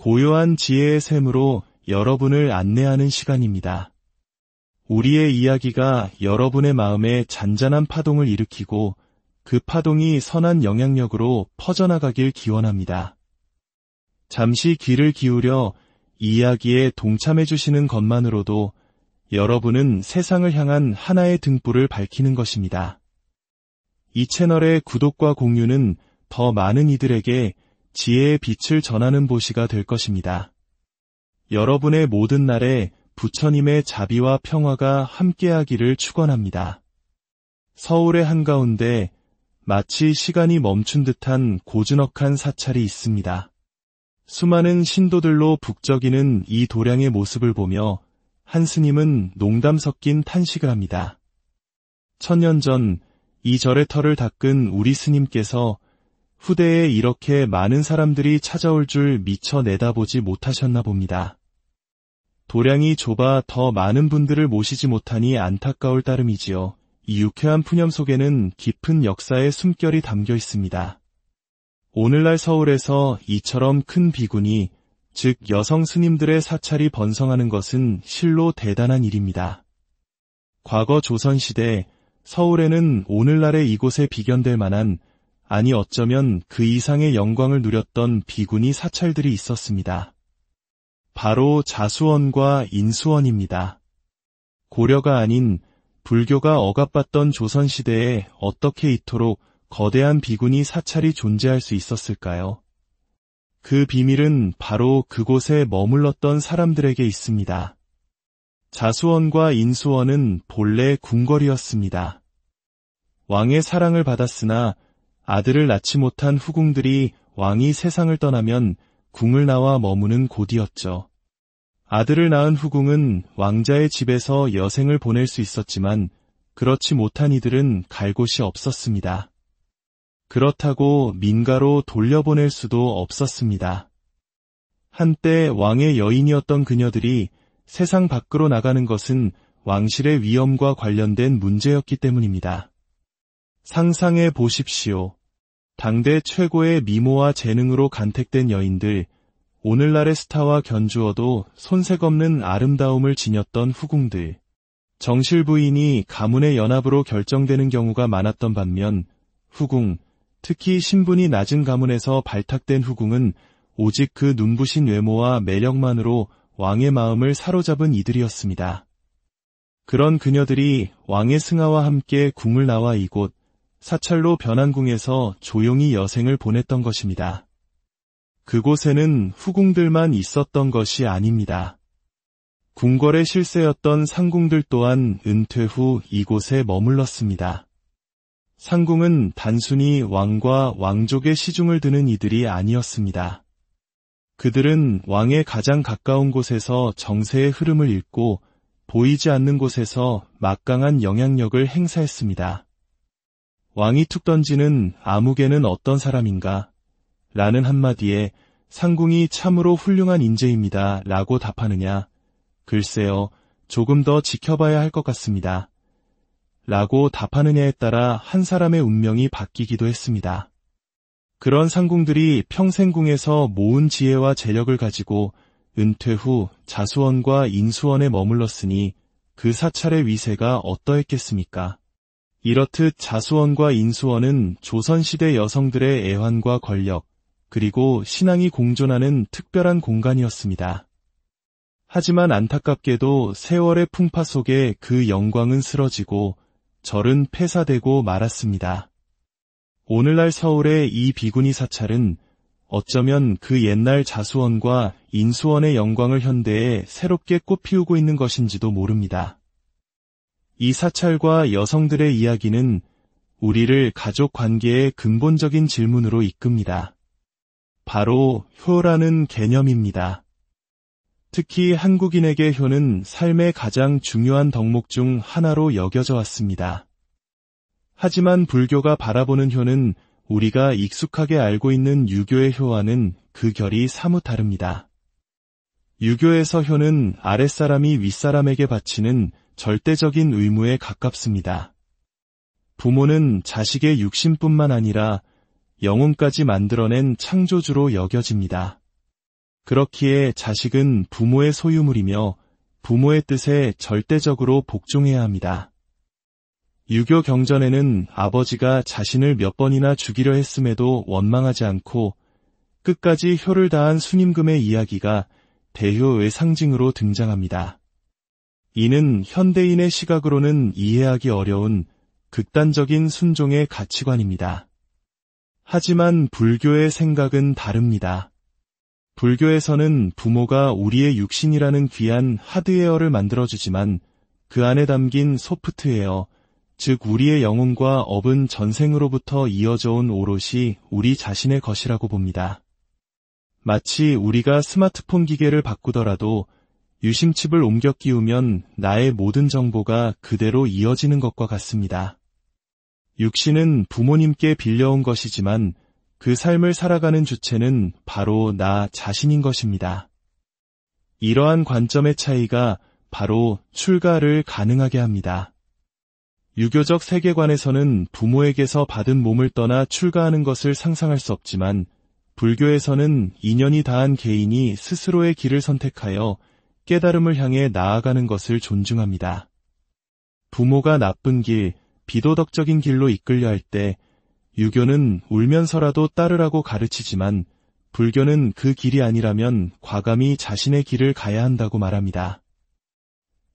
고요한 지혜의 샘으로 여러분을 안내하는 시간입니다. 우리의 이야기가 여러분의 마음에 잔잔한 파동을 일으키고 그 파동이 선한 영향력으로 퍼져나가길 기원합니다. 잠시 귀를 기울여 이 이야기에 동참해 주시는 것만으로도 여러분은 세상을 향한 하나의 등불을 밝히는 것입니다. 이 채널의 구독과 공유는 더 많은 이들에게 지혜의 빛을 전하는 보시가 될 것입니다. 여러분의 모든 날에 부처님의 자비와 평화가 함께하기를 축원합니다. 서울의 한가운데 마치 시간이 멈춘 듯한 고즈넉한 사찰이 있습니다. 수많은 신도들로 북적이는 이 도량의 모습을 보며 한 스님은 농담 섞인 탄식을 합니다. 1000년 전 이 절의 터를 닦은 우리 스님께서 후대에 이렇게 많은 사람들이 찾아올 줄 미처 내다보지 못하셨나 봅니다. 도량이 좁아 더 많은 분들을 모시지 못하니 안타까울 따름이지요. 이 유쾌한 푸념 속에는 깊은 역사의 숨결이 담겨 있습니다. 오늘날 서울에서 이처럼 큰 비군이, 즉 여성 스님들의 사찰이 번성하는 것은 실로 대단한 일입니다. 과거 조선시대 서울에는 오늘날의 이곳에 비견될 만한, 아니 어쩌면 그 이상의 영광을 누렸던 비구니 사찰들이 있었습니다. 바로 자수원과 인수원입니다. 고려가 아닌 불교가 억압받던 조선시대에 어떻게 이토록 거대한 비구니 사찰이 존재할 수 있었을까요? 그 비밀은 바로 그곳에 머물렀던 사람들에게 있습니다. 자수원과 인수원은 본래 궁궐이었습니다. 왕의 사랑을 받았으나 아들을 낳지 못한 후궁들이 왕이 세상을 떠나면 궁을 나와 머무는 곳이었죠. 아들을 낳은 후궁은 왕자의 집에서 여생을 보낼 수 있었지만 그렇지 못한 이들은 갈 곳이 없었습니다. 그렇다고 민가로 돌려보낼 수도 없었습니다. 한때 왕의 여인이었던 그녀들이 세상 밖으로 나가는 것은 왕실의 위엄과 관련된 문제였기 때문입니다. 상상해 보십시오. 당대 최고의 미모와 재능으로 간택된 여인들, 오늘날의 스타와 견주어도 손색 없는 아름다움을 지녔던 후궁들. 정실 부인이 가문의 연합으로 결정되는 경우가 많았던 반면 후궁, 특히 신분이 낮은 가문에서 발탁된 후궁은 오직 그 눈부신 외모와 매력만으로 왕의 마음을 사로잡은 이들이었습니다. 그런 그녀들이 왕의 승하와 함께 궁을 나와 이곳 사찰로 변한 궁에서 조용히 여생을 보냈던 것입니다. 그곳에는 후궁들만 있었던 것이 아닙니다. 궁궐의 실세였던 상궁들 또한 은퇴 후 이곳에 머물렀습니다. 상궁은 단순히 왕과 왕족의 시중을 드는 이들이 아니었습니다. 그들은 왕의 가장 가까운 곳에서 정세의 흐름을 읽고 보이지 않는 곳에서 막강한 영향력을 행사했습니다. 왕이 툭 던지는 아무개는 어떤 사람인가? 라는 한마디에 상궁이 참으로 훌륭한 인재입니다. 라고 답하느냐? 글쎄요, 조금 더 지켜봐야 할 것 같습니다. 라고 답하느냐에 따라 한 사람의 운명이 바뀌기도 했습니다. 그런 상궁들이 평생궁에서 모은 지혜와 재력을 가지고 은퇴 후 자수원과 인수원에 머물렀으니 그 사찰의 위세가 어떠했겠습니까? 이렇듯 자수원과 인수원은 조선시대 여성들의 애환과 권력, 그리고 신앙이 공존하는 특별한 공간이었습니다. 하지만 안타깝게도 세월의 풍파 속에 그 영광은 쓰러지고 절은 폐사되고 말았습니다. 오늘날 서울의 이 비구니 사찰은 어쩌면 그 옛날 자수원과 인수원의 영광을 현대에 새롭게 꽃피우고 있는 것인지도 모릅니다. 이 사찰과 여성들의 이야기는 우리를 가족 관계의 근본적인 질문으로 이끕니다. 바로 효라는 개념입니다. 특히 한국인에게 효는 삶의 가장 중요한 덕목 중 하나로 여겨져 왔습니다. 하지만 불교가 바라보는 효는 우리가 익숙하게 알고 있는 유교의 효와는 그 결이 사뭇 다릅니다. 유교에서 효는 아랫사람이 윗사람에게 바치는 절대적인 의무에 가깝습니다. 부모는 자식의 육신뿐만 아니라 영혼까지 만들어낸 창조주로 여겨집니다. 그렇기에 자식은 부모의 소유물이며 부모의 뜻에 절대적으로 복종해야 합니다. 유교 경전에는 아버지가 자신을 몇 번이나 죽이려 했음에도 원망하지 않고 끝까지 효를 다한 순임금의 이야기가 대효의 상징으로 등장합니다. 이는 현대인의 시각으로는 이해하기 어려운 극단적인 순종의 가치관입니다. 하지만 불교의 생각은 다릅니다. 불교에서는 부모가 우리의 육신이라는 귀한 하드웨어를 만들어주지만 그 안에 담긴 소프트웨어, 즉 우리의 영혼과 업은 전생으로부터 이어져온 오롯이 우리 자신의 것이라고 봅니다. 마치 우리가 스마트폰 기계를 바꾸더라도 유심칩을 옮겨 끼우면 나의 모든 정보가 그대로 이어지는 것과 같습니다. 육신은 부모님께 빌려온 것이지만 그 삶을 살아가는 주체는 바로 나 자신인 것입니다. 이러한 관점의 차이가 바로 출가를 가능하게 합니다. 유교적 세계관에서는 부모에게서 받은 몸을 떠나 출가하는 것을 상상할 수 없지만 불교에서는 인연이 다한 개인이 스스로의 길을 선택하여 깨달음을 향해 나아가는 것을 존중합니다. 부모가 나쁜 길, 비도덕적인 길로 이끌려 할 때 유교는 울면서라도 따르라고 가르치지만 불교는 그 길이 아니라면 과감히 자신의 길을 가야 한다고 말합니다.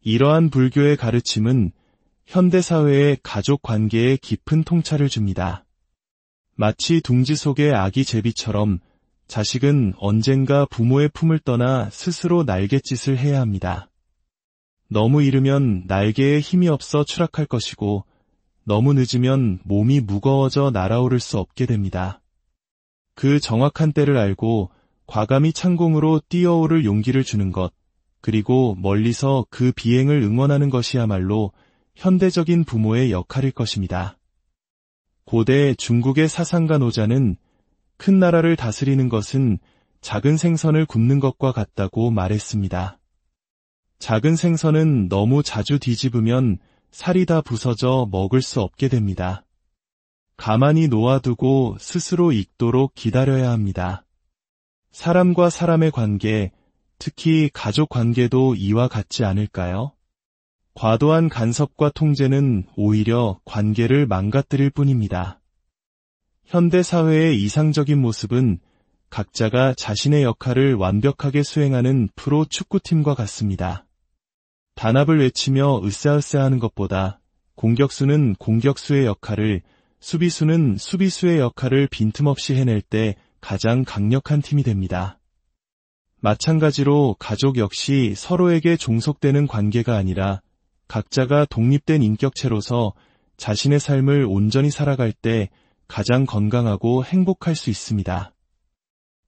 이러한 불교의 가르침은 현대사회의 가족 관계에 깊은 통찰을 줍니다. 마치 둥지 속의 아기 제비처럼 자식은 언젠가 부모의 품을 떠나 스스로 날갯짓을 해야 합니다. 너무 이르면 날개에 힘이 없어 추락할 것이고 너무 늦으면 몸이 무거워져 날아오를 수 없게 됩니다. 그 정확한 때를 알고 과감히 창공으로 뛰어오를 용기를 주는 것, 그리고 멀리서 그 비행을 응원하는 것이야말로 현대적인 부모의 역할일 것입니다. 고대 중국의 사상가 노자는 큰 나라를 다스리는 것은 작은 생선을 굽는 것과 같다고 말했습니다. 작은 생선은 너무 자주 뒤집으면 살이 다 부서져 먹을 수 없게 됩니다. 가만히 놓아두고 스스로 익도록 기다려야 합니다. 사람과 사람의 관계, 특히 가족 관계도 이와 같지 않을까요? 과도한 간섭과 통제는 오히려 관계를 망가뜨릴 뿐입니다. 현대 사회의 이상적인 모습은 각자가 자신의 역할을 완벽하게 수행하는 프로 축구팀과 같습니다. 단합을 외치며 으쌰으쌰하는 것보다 공격수는 공격수의 역할을, 수비수는 수비수의 역할을 빈틈없이 해낼 때 가장 강력한 팀이 됩니다. 마찬가지로 가족 역시 서로에게 종속되는 관계가 아니라 각자가 독립된 인격체로서 자신의 삶을 온전히 살아갈 때 가장 건강하고 행복할 수 있습니다.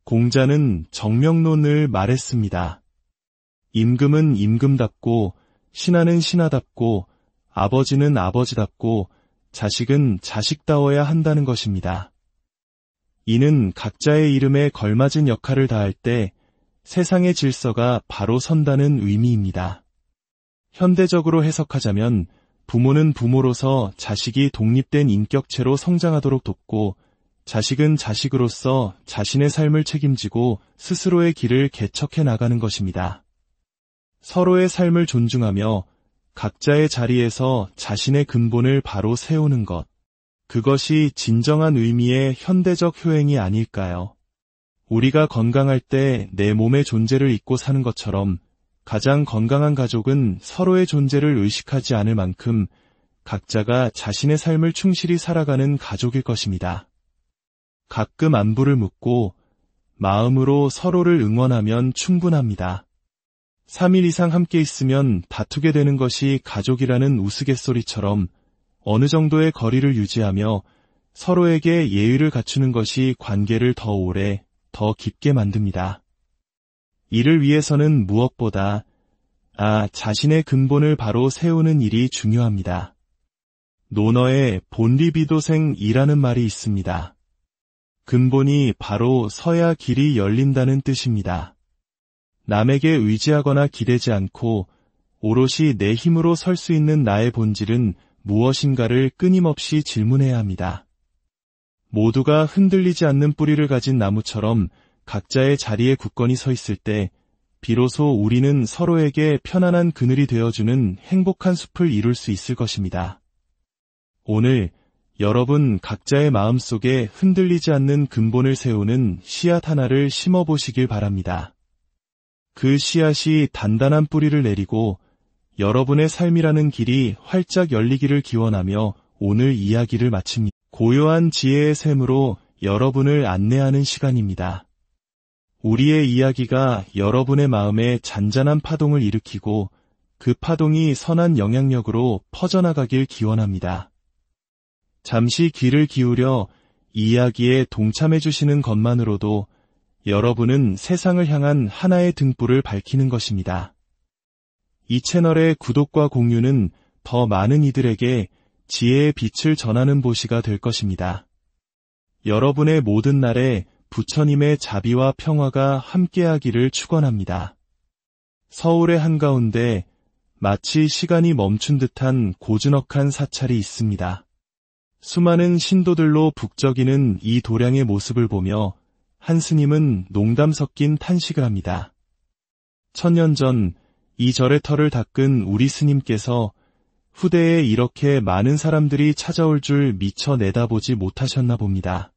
공자는 정명론을 말했습니다. 임금은 임금답고 신하는 신하답고 아버지는 아버지답고 자식은 자식다워야 한다는 것입니다. 이는 각자의 이름에 걸맞은 역할을 다할 때 세상의 질서가 바로 선다는 의미입니다. 현대적으로 해석하자면 부모는 부모로서 자식이 독립된 인격체로 성장하도록 돕고 자식은 자식으로서 자신의 삶을 책임지고 스스로의 길을 개척해 나가는 것입니다. 서로의 삶을 존중하며 각자의 자리에서 자신의 근본을 바로 세우는 것, 그것이 진정한 의미의 현대적 효행이 아닐까요? 우리가 건강할 때 내 몸의 존재를 잊고 사는 것처럼 가장 건강한 가족은 서로의 존재를 의식하지 않을 만큼 각자가 자신의 삶을 충실히 살아가는 가족일 것입니다. 가끔 안부를 묻고 마음으로 서로를 응원하면 충분합니다. 3일 이상 함께 있으면 다투게 되는 것이 가족이라는 우스갯소리처럼 어느 정도의 거리를 유지하며 서로에게 예의를 갖추는 것이 관계를 더 오래, 더 깊게 만듭니다. 이를 위해서는 무엇보다 자신의 근본을 바로 세우는 일이 중요합니다. 논어에 본리비도생이라는 말이 있습니다. 근본이 바로 서야 길이 열린다는 뜻입니다. 남에게 의지하거나 기대지 않고 오롯이 내 힘으로 설 수 있는 나의 본질은 무엇인가를 끊임없이 질문해야 합니다. 모두가 흔들리지 않는 뿌리를 가진 나무처럼 각자의 자리에 굳건히 서 있을 때 비로소 우리는 서로에게 편안한 그늘이 되어주는 행복한 숲을 이룰 수 있을 것입니다. 오늘 여러분 각자의 마음속에 흔들리지 않는 근본을 세우는 씨앗 하나를 심어보시길 바랍니다. 그 씨앗이 단단한 뿌리를 내리고 여러분의 삶이라는 길이 활짝 열리기를 기원하며 오늘 이야기를 마칩니다. 고요한 지혜의 샘으로 여러분을 안내하는 시간입니다. 우리의 이야기가 여러분의 마음에 잔잔한 파동을 일으키고 그 파동이 선한 영향력으로 퍼져나가길 기원합니다. 잠시 귀를 기울여 이야기에 동참해 주시는 것만으로도 여러분은 세상을 향한 하나의 등불을 밝히는 것입니다. 이 채널의 구독과 공유는 더 많은 이들에게 지혜의 빛을 전하는 보시가 될 것입니다. 여러분의 모든 날에 부처님의 자비와 평화가 함께하기를 축원합니다. 서울의 한가운데 마치 시간이 멈춘 듯한 고즈넉한 사찰이 있습니다. 수많은 신도들로 북적이는 이 도량의 모습을 보며 한 스님은 농담 섞인 탄식을 합니다. 1000년 전 이 절의 터를 닦은 우리 스님께서 후대에 이렇게 많은 사람들이 찾아올 줄 미처 내다보지 못하셨나 봅니다.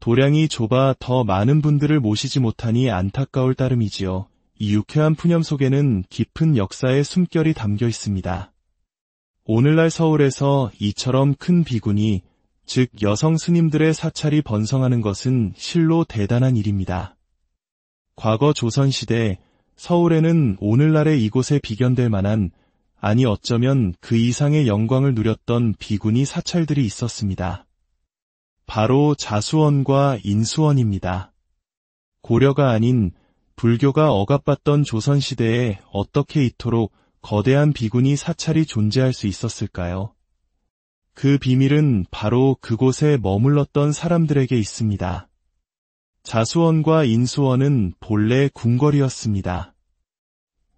도량이 좁아 더 많은 분들을 모시지 못하니 안타까울 따름이지요. 이 유쾌한 푸념 속에는 깊은 역사의 숨결이 담겨 있습니다. 오늘날 서울에서 이처럼 큰 비군이, 즉 여성 스님들의 사찰이 번성하는 것은 실로 대단한 일입니다. 과거 조선시대 서울에는 오늘날의 이곳에 비견될 만한, 아니 어쩌면 그 이상의 영광을 누렸던 비구니 사찰들이 있었습니다. 바로 자수원과 인수원입니다. 고려가 아닌 불교가 억압받던 조선시대에 어떻게 이토록 거대한 비구니 사찰이 존재할 수 있었을까요? 그 비밀은 바로 그곳에 머물렀던 사람들에게 있습니다. 자수원과 인수원은 본래 궁궐이었습니다.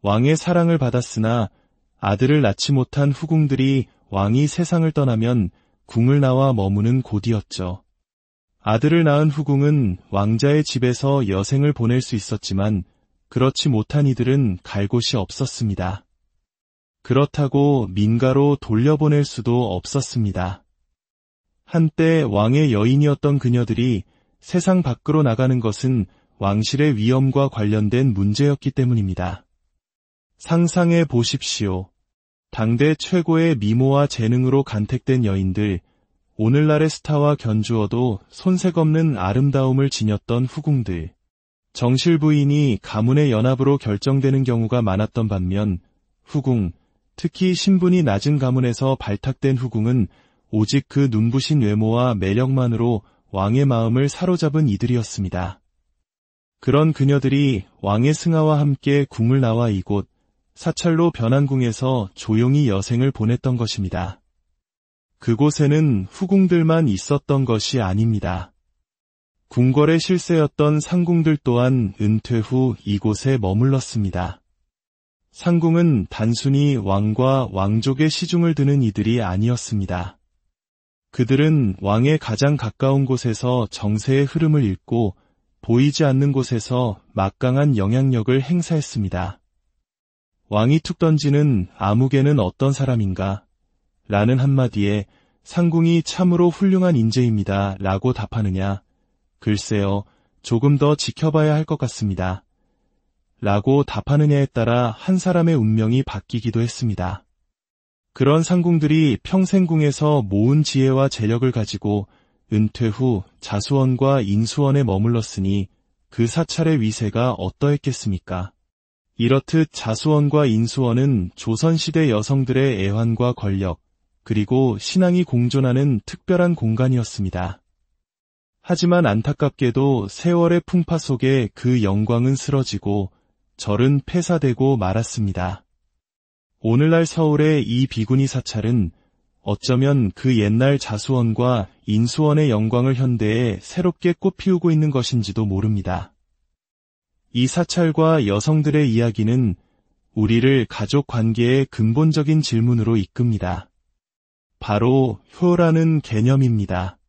왕의 사랑을 받았으나 아들을 낳지 못한 후궁들이 왕이 세상을 떠나면 궁을 나와 머무는 곳이었죠. 아들을 낳은 후궁은 왕자의 집에서 여생을 보낼 수 있었지만 그렇지 못한 이들은 갈 곳이 없었습니다. 그렇다고 민가로 돌려보낼 수도 없었습니다. 한때 왕의 여인이었던 그녀들이 세상 밖으로 나가는 것은 왕실의 위엄과 관련된 문제였기 때문입니다. 상상해 보십시오. 당대 최고의 미모와 재능으로 간택된 여인들, 오늘날의 스타와 견주어도 손색 없는 아름다움을 지녔던 후궁들. 정실 부인이 가문의 연합으로 결정되는 경우가 많았던 반면 후궁, 특히 신분이 낮은 가문에서 발탁된 후궁은 오직 그 눈부신 외모와 매력만으로 왕의 마음을 사로잡은 이들이었습니다. 그런 그녀들이 왕의 승하와 함께 궁을 나와 이곳 사찰로 변한 궁에서 조용히 여생을 보냈던 것입니다. 그곳에는 후궁들만 있었던 것이 아닙니다. 궁궐의 실세였던 상궁들 또한 은퇴 후 이곳에 머물렀습니다. 상궁은 단순히 왕과 왕족의 시중을 드는 이들이 아니었습니다. 그들은 왕의 가장 가까운 곳에서 정세의 흐름을 읽고 보이지 않는 곳에서 막강한 영향력을 행사했습니다. 왕이 툭 던지는 아무개는 어떤 사람인가? 라는 한마디에 상궁이 참으로 훌륭한 인재입니다. 라고 답하느냐? 글쎄요, 조금 더 지켜봐야 할 것 같습니다. 라고 답하느냐에 따라 한 사람의 운명이 바뀌기도 했습니다. 그런 상궁들이 평생궁에서 모은 지혜와 재력을 가지고 은퇴 후 자수원과 인수원에 머물렀으니 그 사찰의 위세가 어떠했겠습니까? 이렇듯 자수원과 인수원은 조선시대 여성들의 애환과 권력, 그리고 신앙이 공존하는 특별한 공간이었습니다. 하지만 안타깝게도 세월의 풍파 속에 그 영광은 쓰러지고 절은 폐사되고 말았습니다. 오늘날 서울의 이 비구니 사찰은 어쩌면 그 옛날 자수원과 인수원의 영광을 현대에 새롭게 꽃피우고 있는 것인지도 모릅니다. 이 사찰과 여성들의 이야기는 우리를 가족 관계의 근본적인 질문으로 이끕니다. 바로 효라는 개념입니다.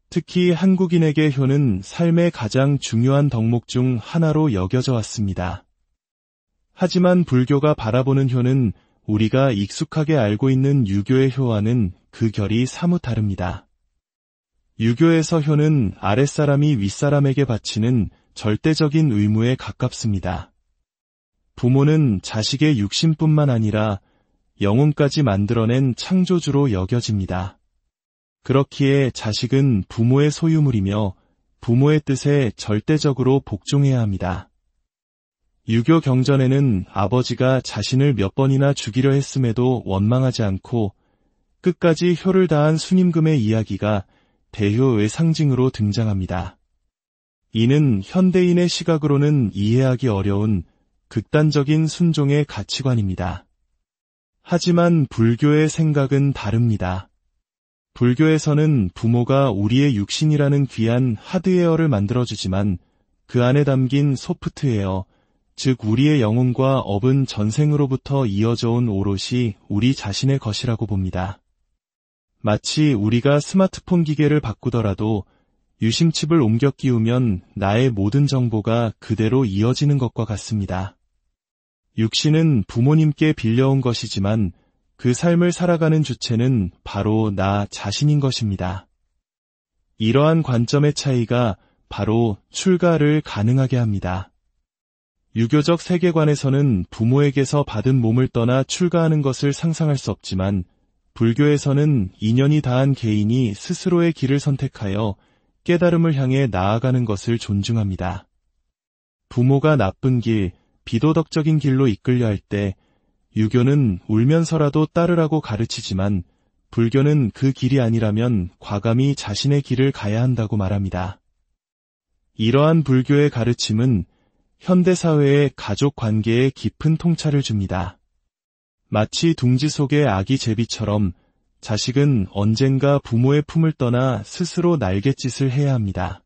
특히 한국인에게 효는 삶의 가장 중요한 덕목 중 하나로 여겨져 왔습니다. 하지만 불교가 바라보는 효는 우리가 익숙하게 알고 있는 유교의 효와는 그 결이 사뭇 다릅니다. 유교에서 효는 아랫사람이 윗사람에게 바치는 절대적인 의무에 가깝습니다. 부모는 자식의 육신뿐만 아니라 영혼까지 만들어낸 창조주로 여겨집니다. 그렇기에 자식은 부모의 소유물이며 부모의 뜻에 절대적으로 복종해야 합니다. 유교 경전에는 아버지가 자신을 몇 번이나 죽이려 했음에도 원망하지 않고 끝까지 효를 다한 순임금의 이야기가 대효의 상징으로 등장합니다. 이는 현대인의 시각으로는 이해하기 어려운 극단적인 순종의 가치관입니다. 하지만 불교의 생각은 다릅니다. 불교에서는 부모가 우리의 육신이라는 귀한 하드웨어를 만들어주지만 그 안에 담긴 소프트웨어, 즉 우리의 영혼과 업은 전생으로부터 이어져 온 오롯이 우리 자신의 것이라고 봅니다. 마치 우리가 스마트폰 기계를 바꾸더라도 유심칩을 옮겨 끼우면 나의 모든 정보가 그대로 이어지는 것과 같습니다. 육신은 부모님께 빌려온 것이지만 그 삶을 살아가는 주체는 바로 나 자신인 것입니다. 이러한 관점의 차이가 바로 출가를 가능하게 합니다. 유교적 세계관에서는 부모에게서 받은 몸을 떠나 출가하는 것을 상상할 수 없지만 불교에서는 인연이 닿은 개인이 스스로의 길을 선택하여 깨달음을 향해 나아가는 것을 존중합니다. 부모가 나쁜 길, 비도덕적인 길로 이끌려 할 때 유교는 울면서라도 따르라고 가르치지만 불교는 그 길이 아니라면 과감히 자신의 길을 가야 한다고 말합니다. 이러한 불교의 가르침은 현대사회의 가족 관계에 깊은 통찰을 줍니다. 마치 둥지 속의 아기 제비처럼 자식은 언젠가 부모의 품을 떠나 스스로 날갯짓을 해야 합니다.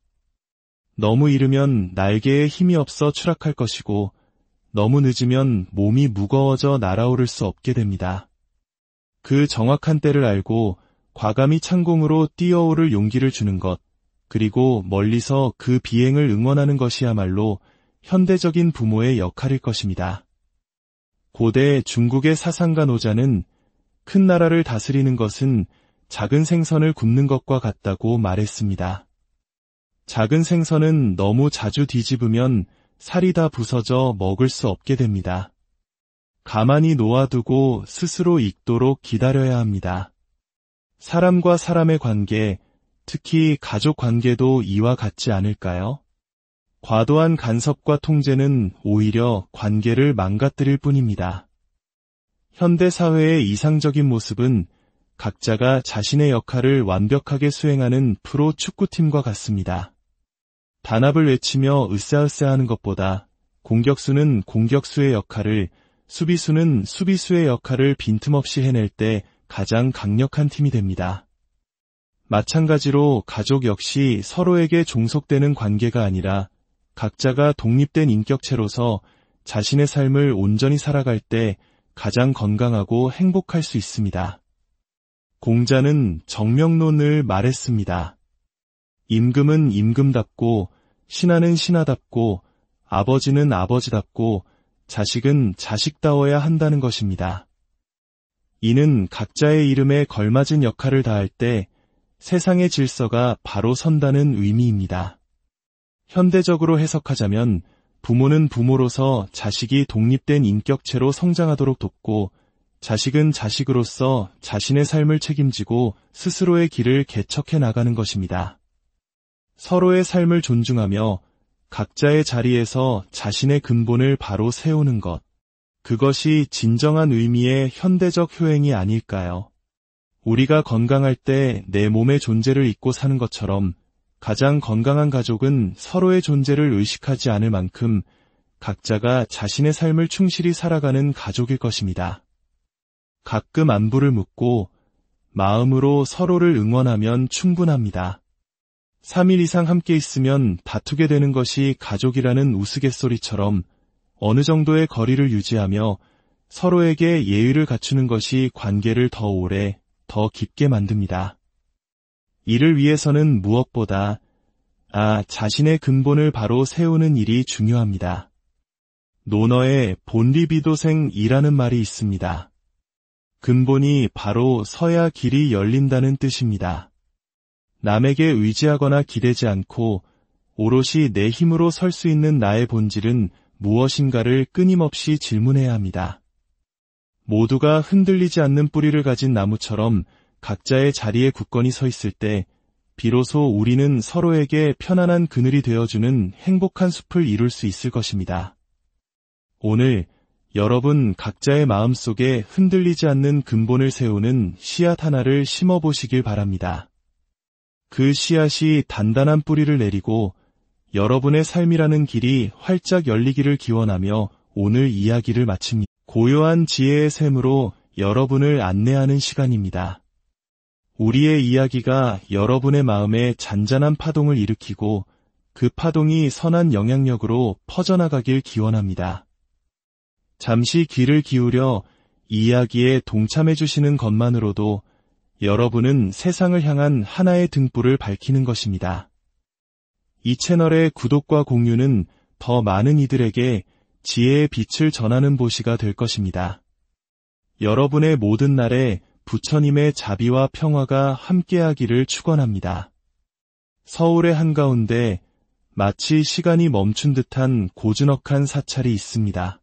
너무 이르면 날개에 힘이 없어 추락할 것이고 너무 늦으면 몸이 무거워져 날아오를 수 없게 됩니다. 그 정확한 때를 알고 과감히 창공으로 뛰어오를 용기를 주는 것, 그리고 멀리서 그 비행을 응원하는 것이야말로 현대적인 부모의 역할일 것입니다. 고대 중국의 사상가 노자는 큰 나라를 다스리는 것은 작은 생선을 굽는 것과 같다고 말했습니다. 작은 생선은 너무 자주 뒤집으면 살이 다 부서져 먹을 수 없게 됩니다. 가만히 놓아두고 스스로 익도록 기다려야 합니다. 사람과 사람의 관계, 특히 가족 관계도 이와 같지 않을까요? 과도한 간섭과 통제는 오히려 관계를 망가뜨릴 뿐입니다. 현대 사회의 이상적인 모습은 각자가 자신의 역할을 완벽하게 수행하는 프로 축구팀과 같습니다. 단합을 외치며 으쌰으쌰하는 것보다 공격수는 공격수의 역할을, 수비수는 수비수의 역할을 빈틈없이 해낼 때 가장 강력한 팀이 됩니다. 마찬가지로 가족 역시 서로에게 종속되는 관계가 아니라 각자가 독립된 인격체로서 자신의 삶을 온전히 살아갈 때 가장 건강하고 행복할 수 있습니다. 공자는 정명론을 말했습니다. 임금은 임금답고 신하는 신하답고 아버지는 아버지답고 자식은 자식다워야 한다는 것입니다. 이는 각자의 이름에 걸맞은 역할을 다할 때 세상의 질서가 바로 선다는 의미입니다. 현대적으로 해석하자면 부모는 부모로서 자식이 독립된 인격체로 성장하도록 돕고 자식은 자식으로서 자신의 삶을 책임지고 스스로의 길을 개척해 나가는 것입니다. 서로의 삶을 존중하며 각자의 자리에서 자신의 근본을 바로 세우는 것, 그것이 진정한 의미의 현대적 효행이 아닐까요? 우리가 건강할 때 내 몸의 존재를 잊고 사는 것처럼 가장 건강한 가족은 서로의 존재를 의식하지 않을 만큼 각자가 자신의 삶을 충실히 살아가는 가족일 것입니다. 가끔 안부를 묻고 마음으로 서로를 응원하면 충분합니다. 3일 이상 함께 있으면 다투게 되는 것이 가족이라는 우스갯소리처럼 어느 정도의 거리를 유지하며 서로에게 예의를 갖추는 것이 관계를 더 오래, 더 깊게 만듭니다. 이를 위해서는 무엇보다 자신의 근본을 바로 세우는 일이 중요합니다. 논어에 본리비도생이라는 말이 있습니다. 근본이 바로 서야 길이 열린다는 뜻입니다. 남에게 의지하거나 기대지 않고 오롯이 내 힘으로 설 수 있는 나의 본질은 무엇인가를 끊임없이 질문해야 합니다. 모두가 흔들리지 않는 뿌리를 가진 나무처럼 각자의 자리에 굳건히 서 있을 때 비로소 우리는 서로에게 편안한 그늘이 되어주는 행복한 숲을 이룰 수 있을 것입니다. 오늘 여러분 각자의 마음속에 흔들리지 않는 근본을 세우는 씨앗 하나를 심어보시길 바랍니다. 그 씨앗이 단단한 뿌리를 내리고 여러분의 삶이라는 길이 활짝 열리기를 기원하며 오늘 이야기를 마칩니다. 고요한 지혜의 샘으로 여러분을 안내하는 시간입니다. 우리의 이야기가 여러분의 마음에 잔잔한 파동을 일으키고 그 파동이 선한 영향력으로 퍼져나가길 기원합니다. 잠시 귀를 기울여 이야기에 동참해 주시는 것만으로도 여러분은 세상을 향한 하나의 등불을 밝히는 것입니다. 이 채널의 구독과 공유는 더 많은 이들에게 지혜의 빛을 전하는 보시가 될 것입니다. 여러분의 모든 날에 부처님의 자비와 평화가 함께하기를 축원합니다. 서울의 한가운데 마치 시간이 멈춘 듯한 고즈넉한 사찰이 있습니다.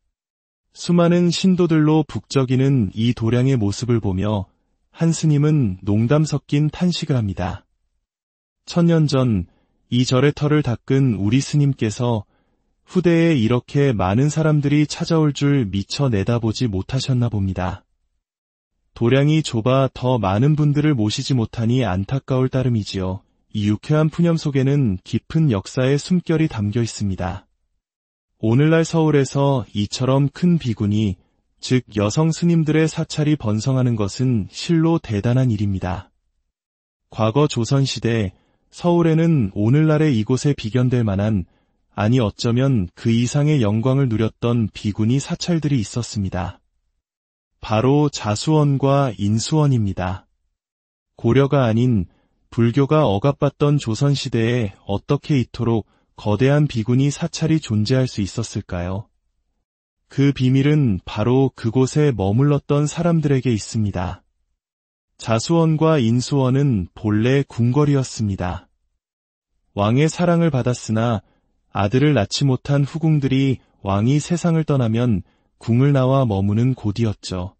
수많은 신도들로 북적이는 이 도량의 모습을 보며 한 스님은 농담 섞인 탄식을 합니다. 1000년 전 이 절의 터를 닦은 우리 스님께서 후대에 이렇게 많은 사람들이 찾아올 줄 미처 내다보지 못하셨나 봅니다. 도량이 좁아 더 많은 분들을 모시지 못하니 안타까울 따름이지요. 이 유쾌한 푸념 속에는 깊은 역사의 숨결이 담겨 있습니다. 오늘날 서울에서 이처럼 큰 비군이, 즉 여성 스님들의 사찰이 번성하는 것은 실로 대단한 일입니다. 과거 조선시대 서울에는 오늘날의 이곳에 비견될 만한, 아니 어쩌면 그 이상의 영광을 누렸던 비구니 사찰들이 있었습니다. 바로 자수원과 인수원입니다. 고려가 아닌 불교가 억압받던 조선시대에 어떻게 이토록 거대한 비구니 사찰이 존재할 수 있었을까요? 그 비밀은 바로 그곳에 머물렀던 사람들에게 있습니다. 자수원과 인수원은 본래 궁궐이었습니다. 왕의 사랑을 받았으나 아들을 낳지 못한 후궁들이 왕이 세상을 떠나면 궁을 나와 머무는 곳이었죠.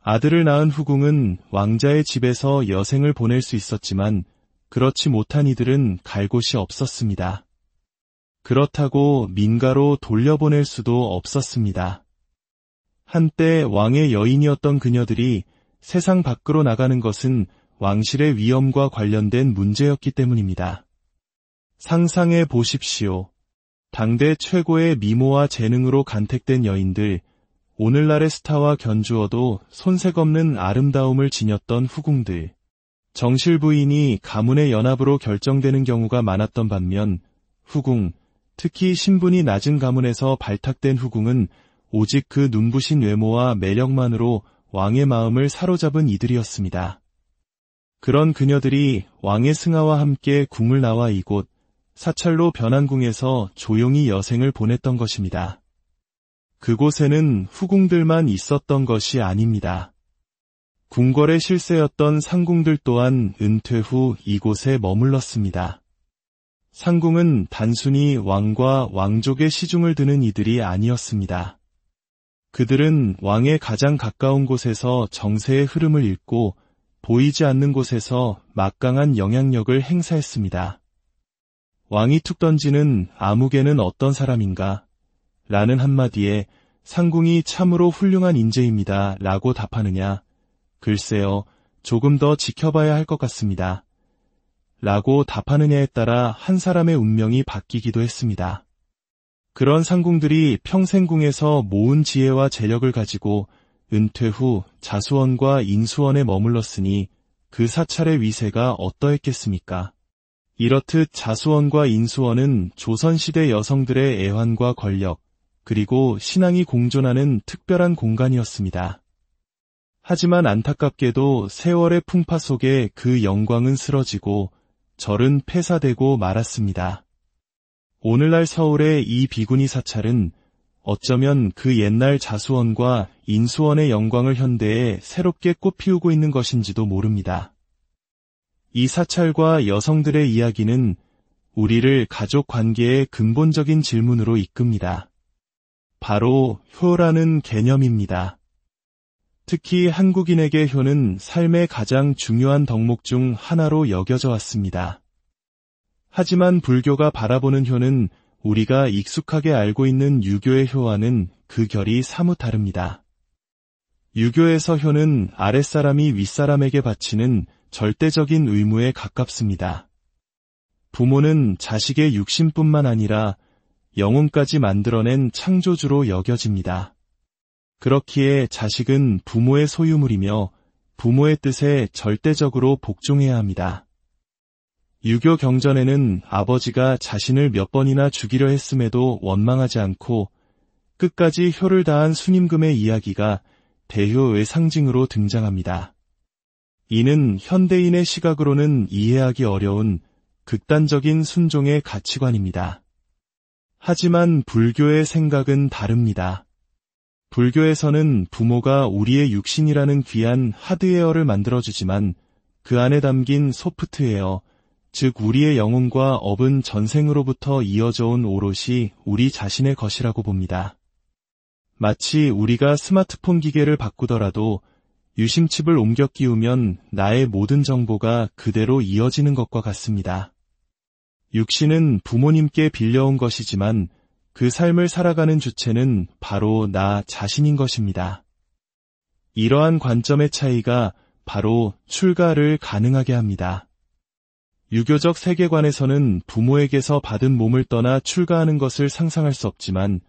아들을 낳은 후궁은 왕자의 집에서 여생을 보낼 수 있었지만 그렇지 못한 이들은 갈 곳이 없었습니다. 그렇다고 민가로 돌려보낼 수도 없었습니다. 한때 왕의 여인이었던 그녀들이 세상 밖으로 나가는 것은 왕실의 위엄과 관련된 문제였기 때문입니다. 상상해 보십시오. 당대 최고의 미모와 재능으로 간택된 여인들, 오늘날의 스타와 견주어도 손색 없는 아름다움을 지녔던 후궁들. 정실 부인이 가문의 연합으로 결정되는 경우가 많았던 반면 후궁, 특히 신분이 낮은 가문에서 발탁된 후궁은 오직 그 눈부신 외모와 매력만으로 왕의 마음을 사로잡은 이들이었습니다. 그런 그녀들이 왕의 승하와 함께 궁을 나와 이곳 사찰로 변한 궁에서 조용히 여생을 보냈던 것입니다. 그곳에는 후궁들만 있었던 것이 아닙니다. 궁궐의 실세였던 상궁들 또한 은퇴 후 이곳에 머물렀습니다. 상궁은 단순히 왕과 왕족의 시중을 드는 이들이 아니었습니다. 그들은 왕의 가장 가까운 곳에서 정세의 흐름을 읽고 보이지 않는 곳에서 막강한 영향력을 행사했습니다. 왕이 툭 던지는 아무개는 어떤 사람인가? 라는 한마디에 상궁이 참으로 훌륭한 인재입니다. 라고 답하느냐? 글쎄요, 조금 더 지켜봐야 할 것 같습니다. 라고 답하느냐에 따라 한 사람의 운명이 바뀌기도 했습니다. 그런 상궁들이 평생궁에서 모은 지혜와 재력을 가지고 은퇴 후 자수원과 인수원에 머물렀으니 그 사찰의 위세가 어떠했겠습니까? 이렇듯 자수원과 인수원은 조선시대 여성들의 애환과 권력, 그리고 신앙이 공존하는 특별한 공간이었습니다. 하지만 안타깝게도 세월의 풍파 속에 그 영광은 쓰러지고 절은 폐사되고 말았습니다. 오늘날 서울의 이 비구니 사찰은 어쩌면 그 옛날 자수원과 인수원의 영광을 현대에 새롭게 꽃피우고 있는 것인지도 모릅니다. 이 사찰과 여성들의 이야기는 우리를 가족 관계의 근본적인 질문으로 이끕니다. 바로 효라는 개념입니다. 특히 한국인에게 효는 삶의 가장 중요한 덕목 중 하나로 여겨져 왔습니다. 하지만 불교가 바라보는 효는 우리가 익숙하게 알고 있는 유교의 효와는 그 결이 사뭇 다릅니다. 유교에서 효는 아랫사람이 윗사람에게 바치는 절대적인 의무에 가깝습니다. 부모는 자식의 육신뿐만 아니라 영혼까지 만들어낸 창조주로 여겨집니다. 그렇기에 자식은 부모의 소유물이며 부모의 뜻에 절대적으로 복종해야 합니다. 유교 경전에는 아버지가 자신을 몇 번이나 죽이려 했음에도 원망하지 않고 끝까지 효를 다한 순임금의 이야기가 대효의 상징으로 등장합니다. 이는 현대인의 시각으로는 이해하기 어려운 극단적인 순종의 가치관입니다. 하지만 불교의 생각은 다릅니다. 불교에서는 부모가 우리의 육신이라는 귀한 하드웨어를 만들어주지만 그 안에 담긴 소프트웨어, 즉 우리의 영혼과 업은 전생으로부터 이어져 온 오롯이 우리 자신의 것이라고 봅니다. 마치 우리가 스마트폰 기계를 바꾸더라도 유심칩을 옮겨 끼우면 나의 모든 정보가 그대로 이어지는 것과 같습니다. 육신은 부모님께 빌려온 것이지만 그 삶을 살아가는 주체는 바로 나 자신인 것입니다. 이러한 관점의 차이가 바로 출가를 가능하게 합니다. 유교적 세계관에서는 부모에게서 받은 몸을 떠나 출가하는 것을 상상할 수 없지만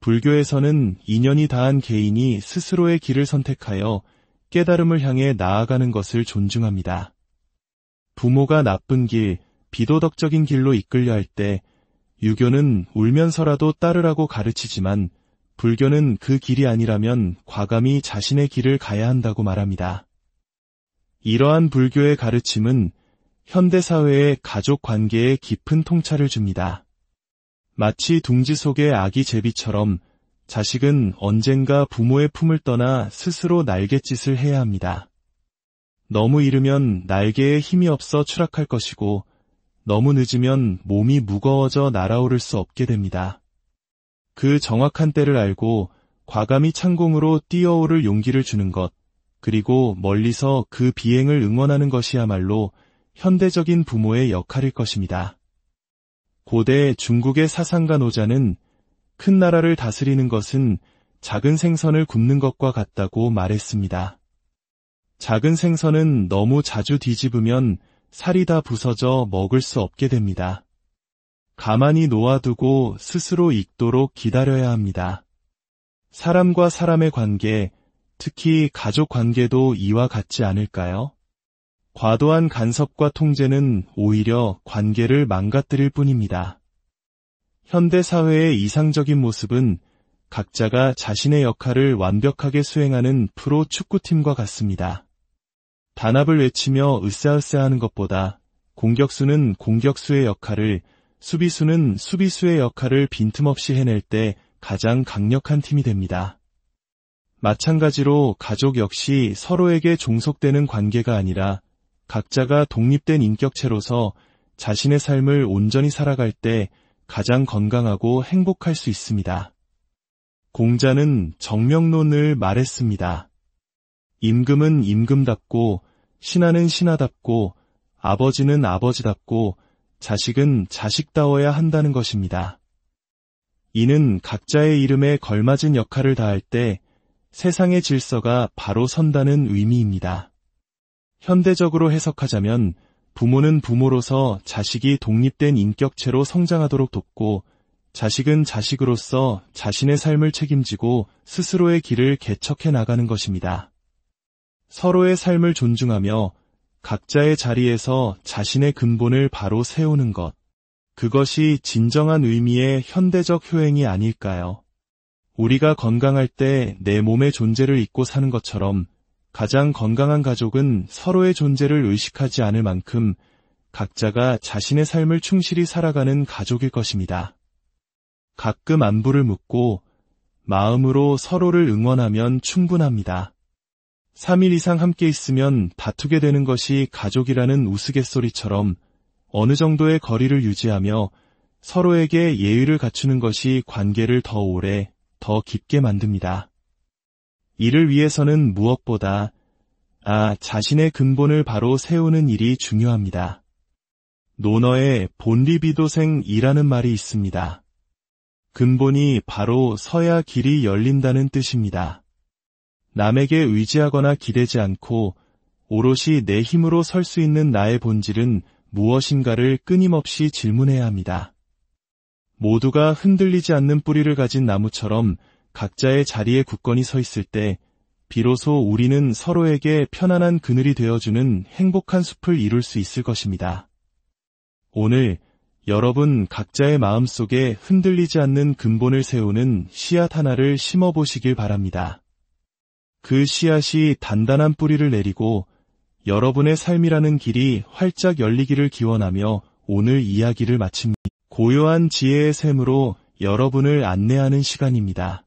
불교에서는 인연이 다한 개인이 스스로의 길을 선택하여 깨달음을 향해 나아가는 것을 존중합니다. 부모가 나쁜 길, 비도덕적인 길로 이끌려 할 때 유교는 울면서라도 따르라고 가르치지만 불교는 그 길이 아니라면 과감히 자신의 길을 가야 한다고 말합니다. 이러한 불교의 가르침은 현대사회의 가족 관계에 깊은 통찰을 줍니다. 마치 둥지 속의 아기 제비처럼 자식은 언젠가 부모의 품을 떠나 스스로 날갯짓을 해야 합니다. 너무 이르면 날개에 힘이 없어 추락할 것이고 너무 늦으면 몸이 무거워져 날아오를 수 없게 됩니다. 그 정확한 때를 알고 과감히 창공으로 뛰어오를 용기를 주는 것, 그리고 멀리서 그 비행을 응원하는 것이야말로 현대적인 부모의 역할일 것입니다. 고대 중국의 사상가 노자는 큰 나라를 다스리는 것은 작은 생선을 굽는 것과 같다고 말했습니다. 작은 생선은 너무 자주 뒤집으면 살이 다 부서져 먹을 수 없게 됩니다. 가만히 놓아두고 스스로 익도록 기다려야 합니다. 사람과 사람의 관계, 특히 가족 관계도 이와 같지 않을까요? 과도한 간섭과 통제는 오히려 관계를 망가뜨릴 뿐입니다. 현대사회의 이상적인 모습은 각자가 자신의 역할을 완벽하게 수행하는 프로 축구팀과 같습니다. 단합을 외치며 으쌰으쌰하는 것보다 공격수는 공격수의 역할을, 수비수는 수비수의 역할을 빈틈없이 해낼 때 가장 강력한 팀이 됩니다. 마찬가지로 가족 역시 서로에게 종속되는 관계가 아니라 각자가 독립된 인격체로서 자신의 삶을 온전히 살아갈 때 가장 건강하고 행복할 수 있습니다. 공자는 정명론을 말했습니다. 임금은 임금답고 신하는 신하답고 아버지는 아버지답고 자식은 자식다워야 한다는 것입니다. 이는 각자의 이름에 걸맞은 역할을 다할 때 세상의 질서가 바로 선다는 의미입니다. 현대적으로 해석하자면 부모는 부모로서 자식이 독립된 인격체로 성장하도록 돕고 자식은 자식으로서 자신의 삶을 책임지고 스스로의 길을 개척해 나가는 것입니다. 서로의 삶을 존중하며 각자의 자리에서 자신의 근본을 바로 세우는 것, 그것이 진정한 의미의 현대적 효행이 아닐까요? 우리가 건강할 때 내 몸의 존재를 잊고 사는 것처럼 가장 건강한 가족은 서로의 존재를 의식하지 않을 만큼 각자가 자신의 삶을 충실히 살아가는 가족일 것입니다. 가끔 안부를 묻고 마음으로 서로를 응원하면 충분합니다. 3일 이상 함께 있으면 다투게 되는 것이 가족이라는 우스갯소리처럼 어느 정도의 거리를 유지하며 서로에게 예의를 갖추는 것이 관계를 더 오래, 더 깊게 만듭니다. 이를 위해서는 무엇보다 자신의 근본을 바로 세우는 일이 중요합니다. 논어에 본리비도생이라는 말이 있습니다. 근본이 바로 서야 길이 열린다는 뜻입니다. 남에게 의지하거나 기대지 않고 오롯이 내 힘으로 설 수 있는 나의 본질은 무엇인가를 끊임없이 질문해야 합니다. 모두가 흔들리지 않는 뿌리를 가진 나무처럼 각자의 자리에 굳건히 서 있을 때 비로소 우리는 서로에게 편안한 그늘이 되어주는 행복한 숲을 이룰 수 있을 것입니다. 오늘 여러분 각자의 마음속에 흔들리지 않는 근본을 세우는 씨앗 하나를 심어보시길 바랍니다. 그 씨앗이 단단한 뿌리를 내리고 여러분의 삶이라는 길이 활짝 열리기를 기원하며 오늘 이야기를 마칩니다. 고요한 지혜의 샘으로 여러분을 안내하는 시간입니다.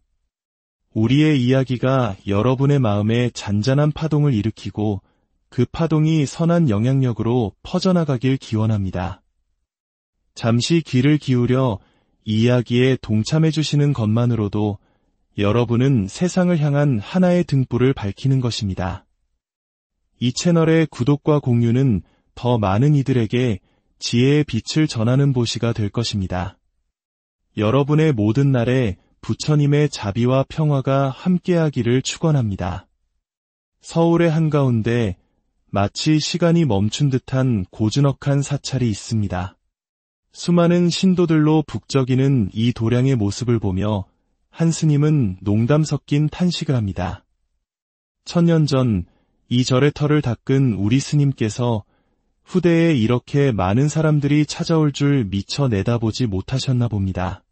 우리의 이야기가 여러분의 마음에 잔잔한 파동을 일으키고 그 파동이 선한 영향력으로 퍼져나가길 기원합니다. 잠시 귀를 기울여 이야기에 동참해 주시는 것만으로도 여러분은 세상을 향한 하나의 등불을 밝히는 것입니다. 이 채널의 구독과 공유는 더 많은 이들에게 지혜의 빛을 전하는 보시가 될 것입니다. 여러분의 모든 날에 부처님의 자비와 평화가 함께하기를 축원합니다. 서울의 한가운데 마치 시간이 멈춘 듯한 고즈넉한 사찰이 있습니다. 수많은 신도들로 북적이는 이 도량의 모습을 보며 한 스님은 농담 섞인 탄식을 합니다. 1000년 전 이 절의 터를 닦은 우리 스님께서 후대에 이렇게 많은 사람들이 찾아올 줄 미처 내다보지 못하셨나 봅니다.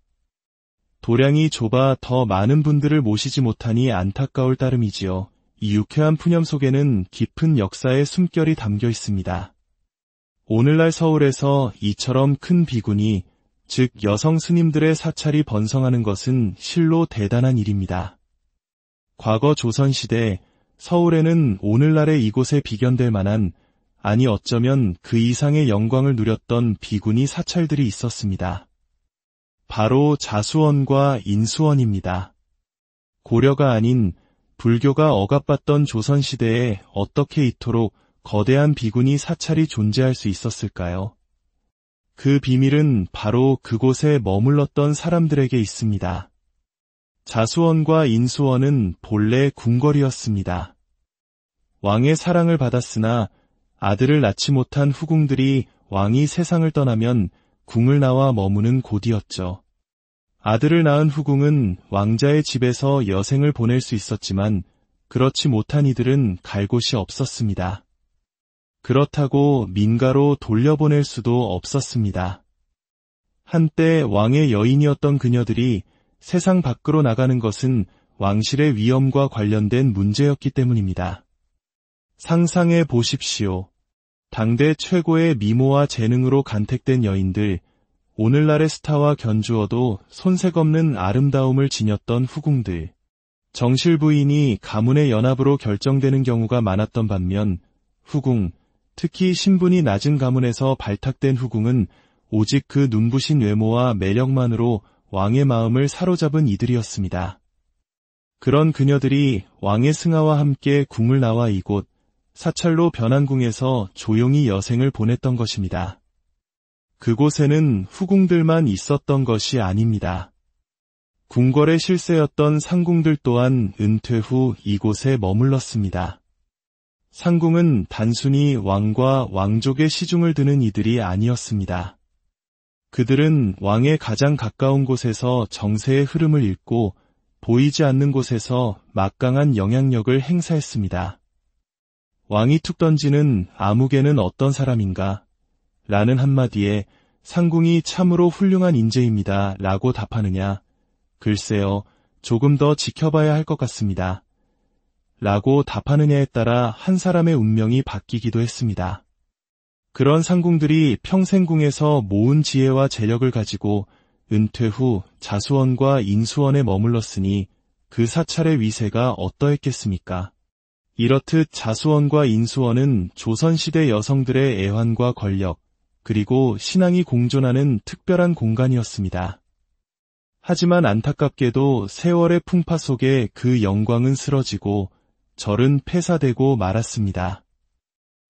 도량이 좁아 더 많은 분들을 모시지 못하니 안타까울 따름이지요. 이 유쾌한 푸념 속에는 깊은 역사의 숨결이 담겨 있습니다. 오늘날 서울에서 이처럼 큰 비군이, 즉 여성 스님들의 사찰이 번성하는 것은 실로 대단한 일입니다. 과거 조선시대 서울에는 오늘날의 이곳에 비견될 만한, 아니 어쩌면 그 이상의 영광을 누렸던 비구니 사찰들이 있었습니다. 바로 자수원과 인수원입니다. 고려가 아닌 불교가 억압받던 조선시대에 어떻게 이토록 거대한 비구니 사찰이 존재할 수 있었을까요? 그 비밀은 바로 그곳에 머물렀던 사람들에게 있습니다. 자수원과 인수원은 본래 궁궐이었습니다. 왕의 사랑을 받았으나 아들을 낳지 못한 후궁들이 왕이 세상을 떠나면 궁을 나와 머무는 곳이었죠. 아들을 낳은 후궁은 왕자의 집에서 여생을 보낼 수 있었지만 그렇지 못한 이들은 갈 곳이 없었습니다. 그렇다고 민가로 돌려보낼 수도 없었습니다. 한때 왕의 여인이었던 그녀들이 세상 밖으로 나가는 것은 왕실의 위엄과 관련된 문제였기 때문입니다. 상상해 보십시오. 당대 최고의 미모와 재능으로 간택된 여인들, 오늘날의 스타와 견주어도 손색 없는 아름다움을 지녔던 후궁들. 정실 부인이 가문의 연합으로 결정되는 경우가 많았던 반면 후궁, 특히 신분이 낮은 가문에서 발탁된 후궁은 오직 그 눈부신 외모와 매력만으로 왕의 마음을 사로잡은 이들이었습니다. 그런 그녀들이 왕의 승하와 함께 궁을 나와 이곳 사찰로 변한 궁에서 조용히 여생을 보냈던 것입니다. 그곳에는 후궁들만 있었던 것이 아닙니다. 궁궐의 실세였던 상궁들 또한 은퇴 후 이곳에 머물렀습니다. 상궁은 단순히 왕과 왕족의 시중을 드는 이들이 아니었습니다. 그들은 왕의 가장 가까운 곳에서 정세의 흐름을 읽고 보이지 않는 곳에서 막강한 영향력을 행사했습니다. 왕이 툭 던지는 아무개는 어떤 사람인가? 라는 한마디에 상궁이 참으로 훌륭한 인재입니다. 라고 답하느냐? 글쎄요, 조금 더 지켜봐야 할 것 같습니다. 라고 답하느냐에 따라 한 사람의 운명이 바뀌기도 했습니다. 그런 상궁들이 평생궁에서 모은 지혜와 재력을 가지고 은퇴 후 자수원과 인수원에 머물렀으니 그 사찰의 위세가 어떠했겠습니까? 이렇듯 자수원과 인수원은 조선시대 여성들의 애환과 권력, 그리고 신앙이 공존하는 특별한 공간이었습니다. 하지만 안타깝게도 세월의 풍파 속에 그 영광은 쓰러지고 절은 폐사되고 말았습니다.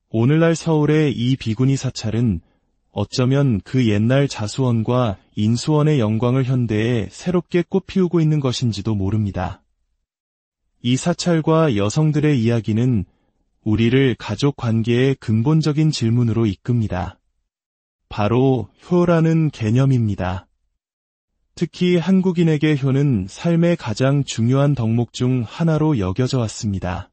오늘날 서울의 이 비구니 사찰은 어쩌면 그 옛날 자수원과 인수원의 영광을 현대에 새롭게 꽃피우고 있는 것인지도 모릅니다. 이 사찰과 여성들의 이야기는 우리를 가족 관계의 근본적인 질문으로 이끕니다. 바로 효라는 개념입니다. 특히 한국인에게 효는 삶의 가장 중요한 덕목 중 하나로 여겨져 왔습니다.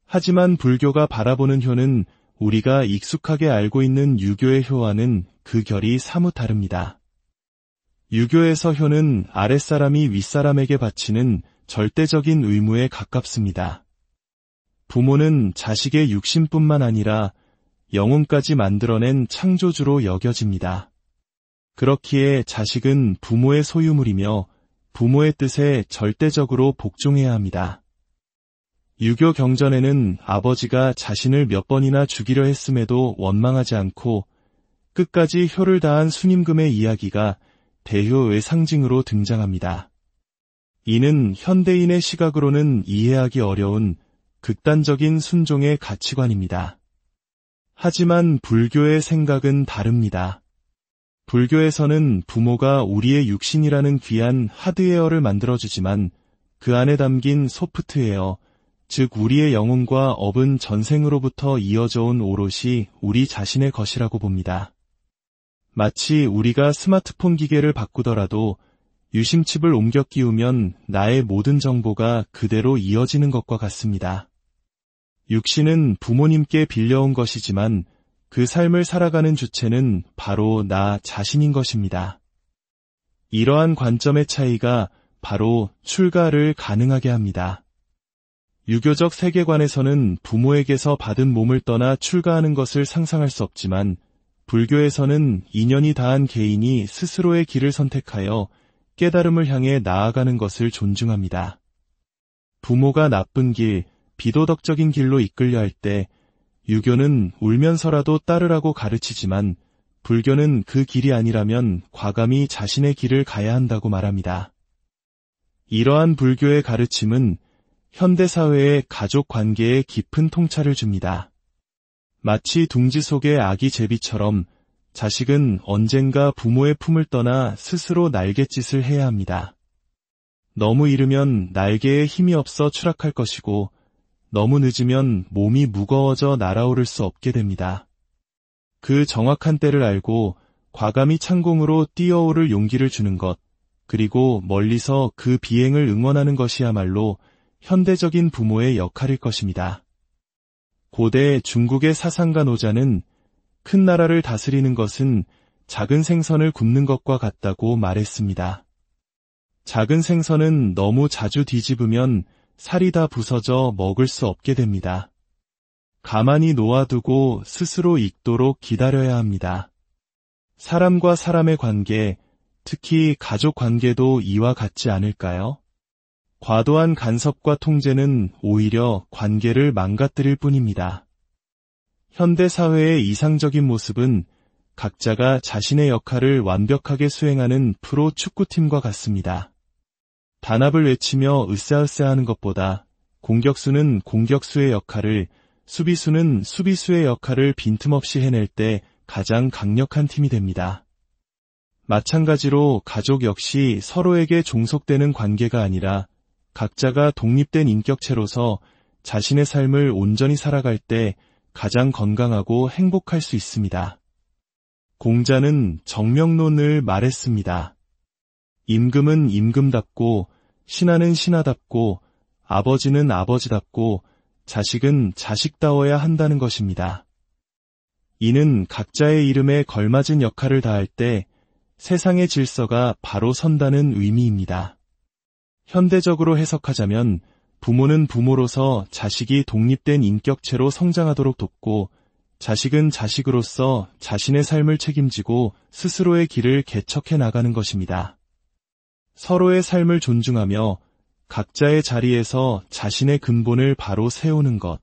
하지만 불교가 바라보는 효는 우리가 익숙하게 알고 있는 유교의 효와는 그 결이 사뭇 다릅니다. 유교에서 효는 아랫사람이 윗사람에게 바치는 절대적인 의무에 가깝습니다. 부모는 자식의 육신뿐만 아니라 영혼까지 만들어낸 창조주로 여겨집니다. 그렇기에 자식은 부모의 소유물이며 부모의 뜻에 절대적으로 복종해야 합니다. 유교 경전에는 아버지가 자신을 몇 번이나 죽이려 했음에도 원망하지 않고 끝까지 효를 다한 순임금의 이야기가 대효의 상징으로 등장합니다. 이는 현대인의 시각으로는 이해하기 어려운 극단적인 순종의 가치관입니다. 하지만 불교의 생각은 다릅니다. 불교에서는 부모가 우리의 육신이라는 귀한 하드웨어를 만들어주지만 그 안에 담긴 소프트웨어, 즉 우리의 영혼과 업은 전생으로부터 이어져 온 오롯이 우리 자신의 것이라고 봅니다. 마치 우리가 스마트폰 기계를 바꾸더라도 유심칩을 옮겨 끼우면 나의 모든 정보가 그대로 이어지는 것과 같습니다. 육신은 부모님께 빌려온 것이지만 그 삶을 살아가는 주체는 바로 나 자신인 것입니다. 이러한 관점의 차이가 바로 출가를 가능하게 합니다. 유교적 세계관에서는 부모에게서 받은 몸을 떠나 출가하는 것을 상상할 수 없지만 불교에서는 인연이 다한 개인이 스스로의 길을 선택하여 깨달음을 향해 나아가는 것을 존중합니다. 부모가 나쁜 길, 비도덕적인 길로 이끌려 할 때 유교는 울면서라도 따르라고 가르치지만 불교는 그 길이 아니라면 과감히 자신의 길을 가야 한다고 말합니다. 이러한 불교의 가르침은 현대사회의 가족 관계에 깊은 통찰을 줍니다. 마치 둥지 속의 아기 제비처럼 자식은 언젠가 부모의 품을 떠나 스스로 날갯짓을 해야 합니다. 너무 이르면 날개에 힘이 없어 추락할 것이고 너무 늦으면 몸이 무거워져 날아오를 수 없게 됩니다. 그 정확한 때를 알고 과감히 창공으로 뛰어오를 용기를 주는 것, 그리고 멀리서 그 비행을 응원하는 것이야말로 현대적인 부모의 역할일 것입니다. 고대 중국의 사상가 노자는 큰 나라를 다스리는 것은 작은 생선을 굽는 것과 같다고 말했습니다. 작은 생선은 너무 자주 뒤집으면 살이 다 부서져 먹을 수 없게 됩니다. 가만히 놓아두고 스스로 익도록 기다려야 합니다. 사람과 사람의 관계, 특히 가족 관계도 이와 같지 않을까요? 과도한 간섭과 통제는 오히려 관계를 망가뜨릴 뿐입니다. 현대 사회의 이상적인 모습은 각자가 자신의 역할을 완벽하게 수행하는 프로 축구팀과 같습니다. 단합을 외치며 으쌰으쌰하는 것보다 공격수는 공격수의 역할을, 수비수는 수비수의 역할을 빈틈없이 해낼 때 가장 강력한 팀이 됩니다. 마찬가지로 가족 역시 서로에게 종속되는 관계가 아니라 각자가 독립된 인격체로서 자신의 삶을 온전히 살아갈 때 가장 건강하고 행복할 수 있습니다. 공자는 정명론을 말했습니다. 임금은 임금답고 신하는 신하답고 아버지는 아버지답고 자식은 자식다워야 한다는 것입니다. 이는 각자의 이름에 걸맞은 역할을 다할 때 세상의 질서가 바로 선다는 의미입니다. 현대적으로 해석하자면 부모는 부모로서 자식이 독립된 인격체로 성장하도록 돕고, 자식은 자식으로서 자신의 삶을 책임지고 스스로의 길을 개척해 나가는 것입니다. 서로의 삶을 존중하며 각자의 자리에서 자신의 근본을 바로 세우는 것.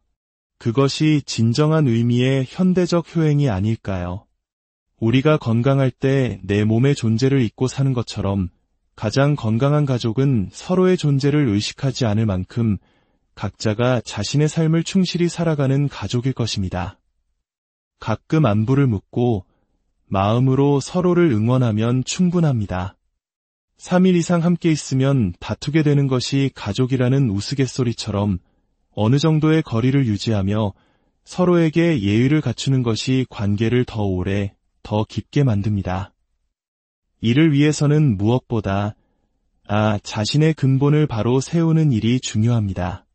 그것이 진정한 의미의 현대적 효행이 아닐까요? 우리가 건강할 때 내 몸의 존재를 잊고 사는 것처럼 가장 건강한 가족은 서로의 존재를 의식하지 않을 만큼 각자가 자신의 삶을 충실히 살아가는 가족일 것입니다. 가끔 안부를 묻고 마음으로 서로를 응원하면 충분합니다. 3일 이상 함께 있으면 다투게 되는 것이 가족이라는 우스갯소리처럼 어느 정도의 거리를 유지하며 서로에게 예의를 갖추는 것이 관계를 더 오래, 더 깊게 만듭니다. 이를 위해서는 무엇보다 자신의 근본을 바로 세우는 일이 중요합니다.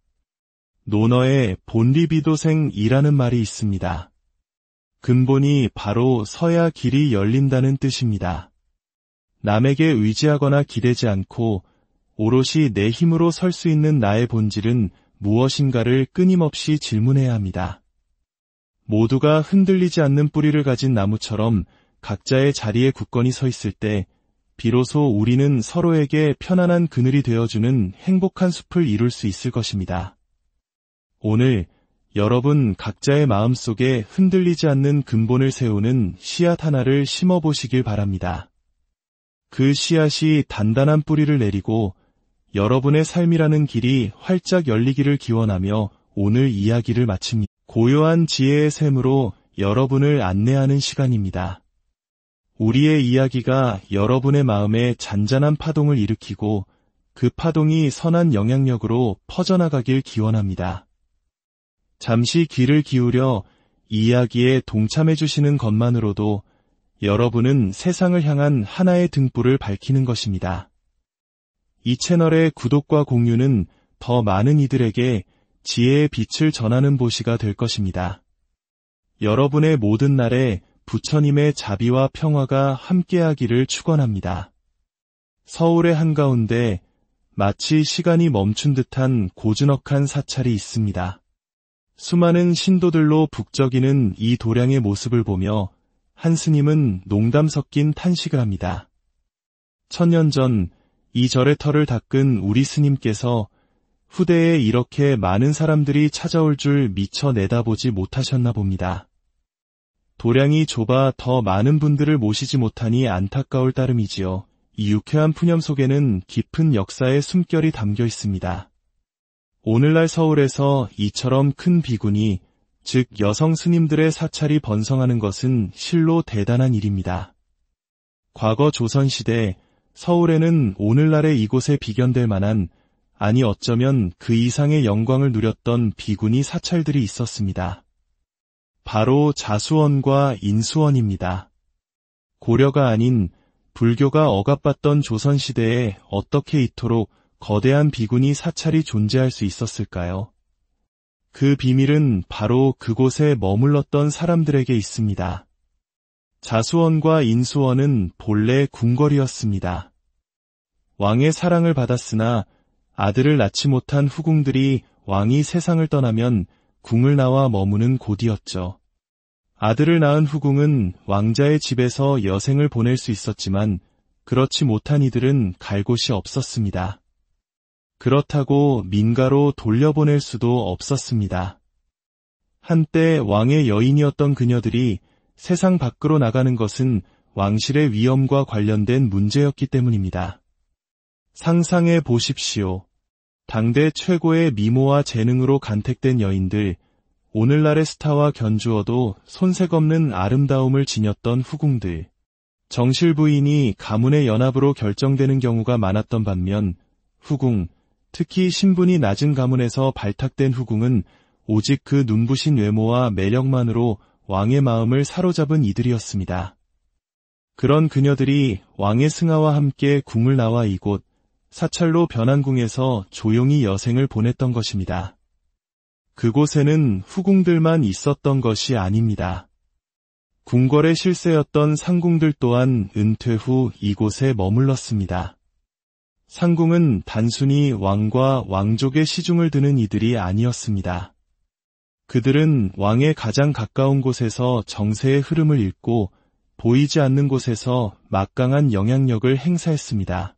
논어에 본리비도생이라는 말이 있습니다. 근본이 바로 서야 길이 열린다는 뜻입니다. 남에게 의지하거나 기대지 않고 오롯이 내 힘으로 설 수 있는 나의 본질은 무엇인가를 끊임없이 질문해야 합니다. 모두가 흔들리지 않는 뿌리를 가진 나무처럼 각자의 자리에 굳건히 서 있을 때 비로소 우리는 서로에게 편안한 그늘이 되어주는 행복한 숲을 이룰 수 있을 것입니다. 오늘 여러분 각자의 마음속에 흔들리지 않는 근본을 세우는 씨앗 하나를 심어보시길 바랍니다. 그 씨앗이 단단한 뿌리를 내리고 여러분의 삶이라는 길이 활짝 열리기를 기원하며 오늘 이야기를 마칩니다. 고요한 지혜의 샘으로 여러분을 안내하는 시간입니다. 우리의 이야기가 여러분의 마음에 잔잔한 파동을 일으키고 그 파동이 선한 영향력으로 퍼져나가길 기원합니다. 잠시 귀를 기울여 이야기에 동참해 주시는 것만으로도 여러분은 세상을 향한 하나의 등불을 밝히는 것입니다. 이 채널의 구독과 공유는 더 많은 이들에게 지혜의 빛을 전하는 보시가 될 것입니다. 여러분의 모든 날에 부처님의 자비와 평화가 함께하기를 축원합니다. 서울의 한가운데 마치 시간이 멈춘 듯한 고즈넉한 사찰이 있습니다. 수많은 신도들로 북적이는 이 도량의 모습을 보며 한 스님은 농담 섞인 탄식을 합니다. 1000년 전 이 절의 터를 닦은 우리 스님께서 후대에 이렇게 많은 사람들이 찾아올 줄 미처 내다보지 못하셨나 봅니다. 도량이 좁아 더 많은 분들을 모시지 못하니 안타까울 따름이지요. 이 유쾌한 푸념 속에는 깊은 역사의 숨결이 담겨 있습니다. 오늘날 서울에서 이처럼 큰 비군이, 즉 여성 스님들의 사찰이 번성하는 것은 실로 대단한 일입니다. 과거 조선시대 서울에는 오늘날의 이곳에 비견될 만한, 아니 어쩌면 그 이상의 영광을 누렸던 비군이 사찰들이 있었습니다. 바로 자수원과 인수원입니다. 고려가 아닌 불교가 억압받던 조선시대에 어떻게 이토록 거대한 비군이 사찰이 존재할 수 있었을까요? 그 비밀은 바로 그곳에 머물렀던 사람들에게 있습니다. 자수원과 인수원은 본래 궁궐이었습니다. 왕의 사랑을 받았으나 아들을 낳지 못한 후궁들이 왕이 세상을 떠나면 궁을 나와 머무는 곳이었죠. 아들을 낳은 후궁은 왕자의 집에서 여생을 보낼 수 있었지만 그렇지 못한 이들은 갈 곳이 없었습니다. 그렇다고 민가로 돌려보낼 수도 없었습니다. 한때 왕의 여인이었던 그녀들이 세상 밖으로 나가는 것은 왕실의 위엄과 관련된 문제였기 때문입니다. 상상해 보십시오. 당대 최고의 미모와 재능으로 간택된 여인들, 오늘날의 스타와 견주어도 손색 없는 아름다움을 지녔던 후궁들. 정실 부인이 가문의 연합으로 결정되는 경우가 많았던 반면 후궁, 특히 신분이 낮은 가문에서 발탁된 후궁은 오직 그 눈부신 외모와 매력만으로 왕의 마음을 사로잡은 이들이었습니다. 그런 그녀들이 왕의 승하와 함께 궁을 나와 이곳 사찰로 변한 궁에서 조용히 여생을 보냈던 것입니다. 그곳에는 후궁들만 있었던 것이 아닙니다. 궁궐의 실세였던 상궁들 또한 은퇴 후 이곳에 머물렀습니다. 상궁은 단순히 왕과 왕족의 시중을 드는 이들이 아니었습니다. 그들은 왕의 가장 가까운 곳에서 정세의 흐름을 읽고 보이지 않는 곳에서 막강한 영향력을 행사했습니다.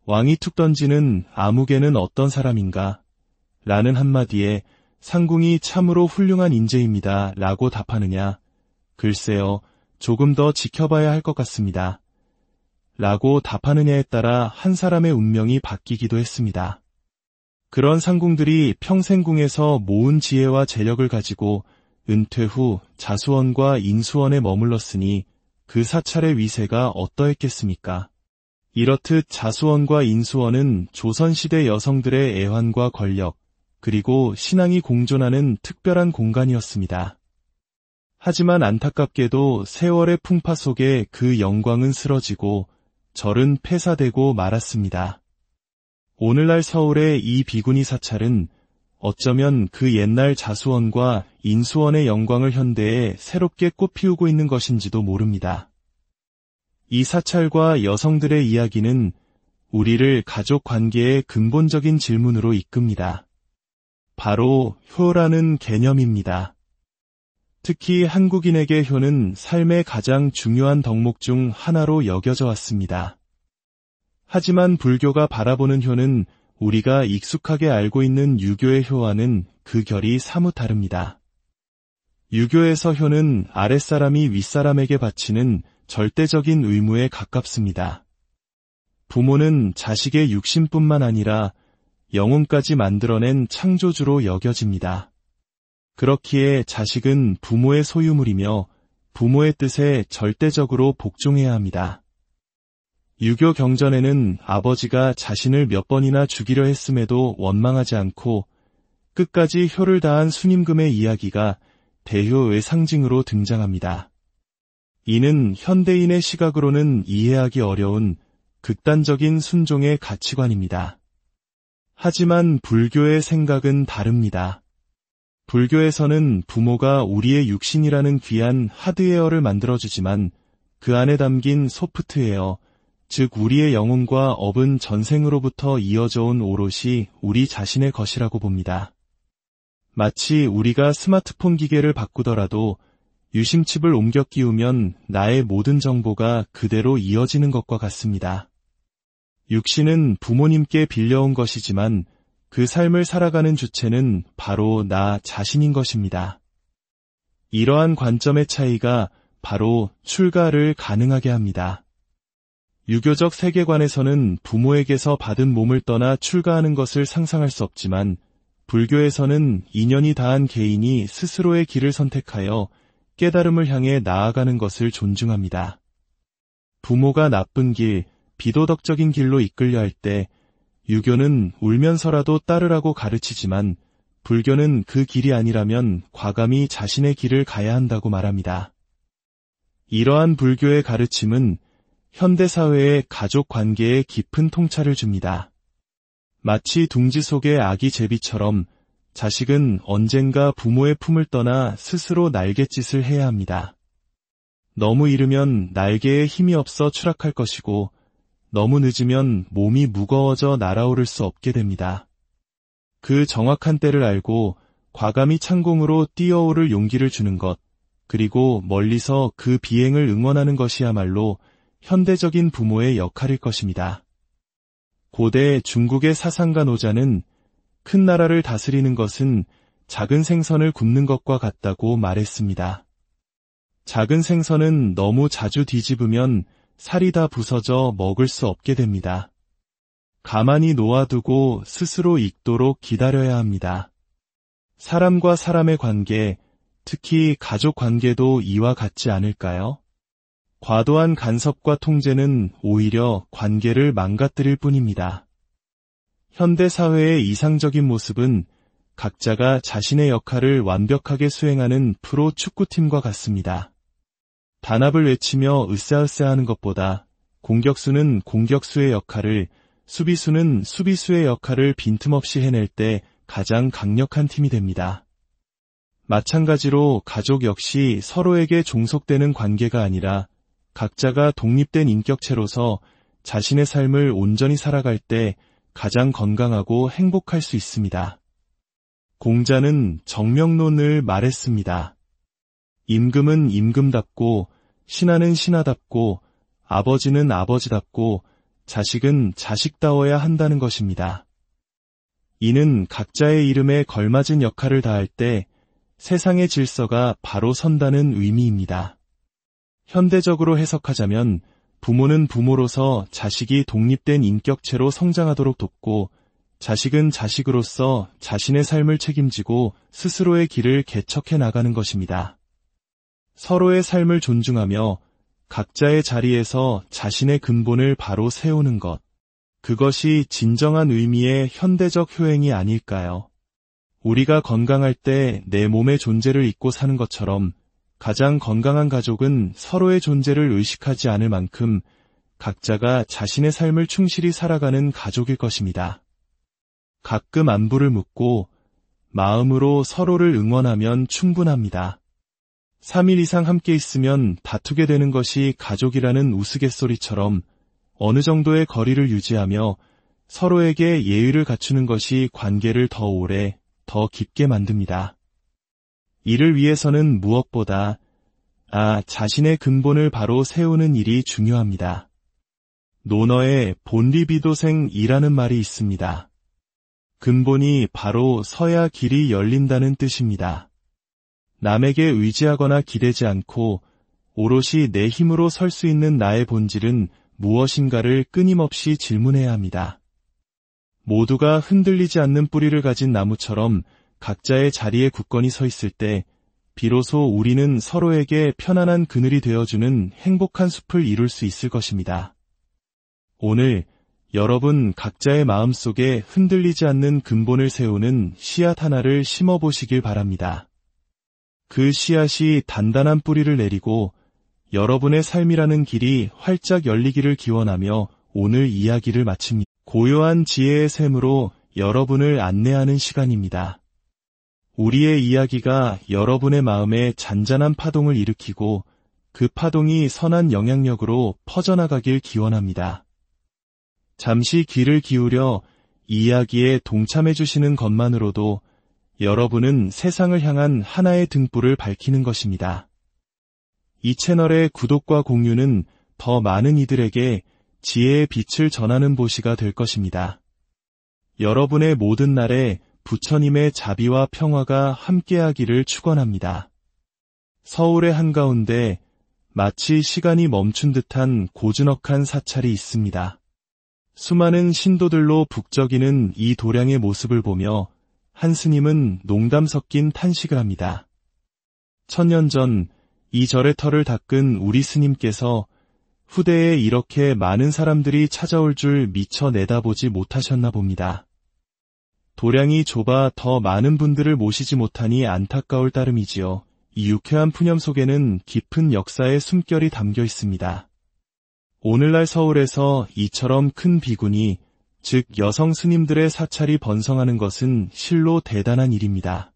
왕이 툭 던지는 아무개는 어떤 사람인가? 라는 한마디에 상궁이 참으로 훌륭한 인재입니다. 라고 답하느냐? 글쎄요, 조금 더 지켜봐야 할 것 같습니다. 라고 답하느냐에 따라 한 사람의 운명이 바뀌기도 했습니다. 그런 상궁들이 평생궁에서 모은 지혜와 재력을 가지고 은퇴 후 자수원과 인수원에 머물렀으니 그 사찰의 위세가 어떠했겠습니까? 이렇듯 자수원과 인수원은 조선시대 여성들의 애환과 권력, 그리고 신앙이 공존하는 특별한 공간이었습니다. 하지만 안타깝게도 세월의 풍파 속에 그 영광은 쓰러지고 절은 폐사되고 말았습니다. 오늘날 서울의 이 비구니 사찰은 어쩌면 그 옛날 자수원과 인수원의 영광을 현대에 새롭게 꽃피우고 있는 것인지도 모릅니다. 이 사찰과 여성들의 이야기는 우리를 가족 관계의 근본적인 질문으로 이끕니다. 바로 효라는 개념입니다. 특히 한국인에게 효는 삶의 가장 중요한 덕목 중 하나로 여겨져 왔습니다. 하지만 불교가 바라보는 효는 우리가 익숙하게 알고 있는 유교의 효와는 그 결이 사뭇 다릅니다. 유교에서 효는 아랫사람이 윗사람에게 바치는 절대적인 의무에 가깝습니다. 부모는 자식의 육신뿐만 아니라 영혼까지 만들어낸 창조주로 여겨집니다. 그렇기에 자식은 부모의 소유물이며 부모의 뜻에 절대적으로 복종해야 합니다. 유교 경전에는 아버지가 자신을 몇 번이나 죽이려 했음에도 원망하지 않고 끝까지 효를 다한 순임금의 이야기가 대효의 상징으로 등장합니다. 이는 현대인의 시각으로는 이해하기 어려운 극단적인 순종의 가치관입니다. 하지만 불교의 생각은 다릅니다. 불교에서는 부모가 우리의 육신이라는 귀한 하드웨어를 만들어주지만 그 안에 담긴 소프트웨어, 즉 우리의 영혼과 업은 전생으로부터 이어져온 오롯이 우리 자신의 것이라고 봅니다. 마치 우리가 스마트폰 기계를 바꾸더라도 유심칩을 옮겨 끼우면 나의 모든 정보가 그대로 이어지는 것과 같습니다. 육신은 부모님께 빌려온 것이지만 그 삶을 살아가는 주체는 바로 나 자신인 것입니다. 이러한 관점의 차이가 바로 출가를 가능하게 합니다. 유교적 세계관에서는 부모에게서 받은 몸을 떠나 출가하는 것을 상상할 수 없지만 불교에서는 인연이 다한 개인이 스스로의 길을 선택하여 깨달음을 향해 나아가는 것을 존중합니다. 부모가 나쁜 길, 비도덕적인 길로 이끌려 할 때 유교는 울면서라도 따르라고 가르치지만 불교는 그 길이 아니라면 과감히 자신의 길을 가야 한다고 말합니다. 이러한 불교의 가르침은 현대사회의 가족 관계에 깊은 통찰을 줍니다. 마치 둥지 속의 아기 제비처럼 자식은 언젠가 부모의 품을 떠나 스스로 날갯짓을 해야 합니다. 너무 이르면 날개에 힘이 없어 추락할 것이고 너무 늦으면 몸이 무거워져 날아오를 수 없게 됩니다. 그 정확한 때를 알고 과감히 창공으로 뛰어오를 용기를 주는 것, 그리고 멀리서 그 비행을 응원하는 것이야말로 현대적인 부모의 역할일 것입니다. 고대 중국의 사상가 노자는 큰 나라를 다스리는 것은 작은 생선을 굽는 것과 같다고 말했습니다. 작은 생선은 너무 자주 뒤집으면 살이 다 부서져 먹을 수 없게 됩니다. 가만히 놓아두고 스스로 익도록 기다려야 합니다. 사람과 사람의 관계, 특히 가족 관계도 이와 같지 않을까요? 과도한 간섭과 통제는 오히려 관계를 망가뜨릴 뿐입니다. 현대사회의 이상적인 모습은 각자가 자신의 역할을 완벽하게 수행하는 프로 축구팀과 같습니다. 단합을 외치며 으쌰으쌰하는 것보다 공격수는 공격수의 역할을, 수비수는 수비수의 역할을 빈틈없이 해낼 때 가장 강력한 팀이 됩니다. 마찬가지로 가족 역시 서로에게 종속되는 관계가 아니라 각자가 독립된 인격체로서 자신의 삶을 온전히 살아갈 때 가장 건강하고 행복할 수 있습니다. 공자는 정명론을 말했습니다. 임금은 임금답고, 신하는 신하답고, 아버지는 아버지답고, 자식은 자식다워야 한다는 것입니다. 이는 각자의 이름에 걸맞은 역할을 다할 때 세상의 질서가 바로 선다는 의미입니다. 현대적으로 해석하자면 부모는 부모로서 자식이 독립된 인격체로 성장하도록 돕고, 자식은 자식으로서 자신의 삶을 책임지고 스스로의 길을 개척해 나가는 것입니다. 서로의 삶을 존중하며 각자의 자리에서 자신의 근본을 바로 세우는 것, 그것이 진정한 의미의 현대적 효행이 아닐까요? 우리가 건강할 때 내 몸의 존재를 잊고 사는 것처럼 가장 건강한 가족은 서로의 존재를 의식하지 않을 만큼 각자가 자신의 삶을 충실히 살아가는 가족일 것입니다. 가끔 안부를 묻고 마음으로 서로를 응원하면 충분합니다. 3일 이상 함께 있으면 다투게 되는 것이 가족이라는 우스갯소리처럼 어느 정도의 거리를 유지하며 서로에게 예의를 갖추는 것이 관계를 더 오래, 더 깊게 만듭니다. 이를 위해서는 무엇보다 자신의 근본을 바로 세우는 일이 중요합니다. 논어에 본리비도생이라는 말이 있습니다. 근본이 바로 서야 길이 열린다는 뜻입니다. 남에게 의지하거나 기대지 않고 오롯이 내 힘으로 설 수 있는 나의 본질은 무엇인가를 끊임없이 질문해야 합니다. 모두가 흔들리지 않는 뿌리를 가진 나무처럼 각자의 자리에 굳건히 서 있을 때 비로소 우리는 서로에게 편안한 그늘이 되어주는 행복한 숲을 이룰 수 있을 것입니다. 오늘 여러분 각자의 마음속에 흔들리지 않는 근본을 세우는 씨앗 하나를 심어보시길 바랍니다. 그 씨앗이 단단한 뿌리를 내리고 여러분의 삶이라는 길이 활짝 열리기를 기원하며 오늘 이야기를 마칩니다. 고요한 지혜의 샘으로 여러분을 안내하는 시간입니다. 우리의 이야기가 여러분의 마음에 잔잔한 파동을 일으키고 그 파동이 선한 영향력으로 퍼져나가길 기원합니다. 잠시 귀를 기울여 이야기에 동참해 주시는 것만으로도 여러분은 세상을 향한 하나의 등불을 밝히는 것입니다. 이 채널의 구독과 공유는 더 많은 이들에게 지혜의 빛을 전하는 보시가 될 것입니다. 여러분의 모든 날에 부처님의 자비와 평화가 함께하기를 축원합니다. 서울의 한가운데 마치 시간이 멈춘 듯한 고즈넉한 사찰이 있습니다. 수많은 신도들로 북적이는 이 도량의 모습을 보며 한 스님은 농담 섞인 탄식을 합니다. 1000년 전 이 절의 터를 닦은 우리 스님께서 후대에 이렇게 많은 사람들이 찾아올 줄 미처 내다보지 못하셨나 봅니다. 도량이 좁아 더 많은 분들을 모시지 못하니 안타까울 따름이지요. 이 유쾌한 푸념 속에는 깊은 역사의 숨결이 담겨 있습니다. 오늘날 서울에서 이처럼 큰 비군이, 즉 여성 스님들의 사찰이 번성하는 것은 실로 대단한 일입니다.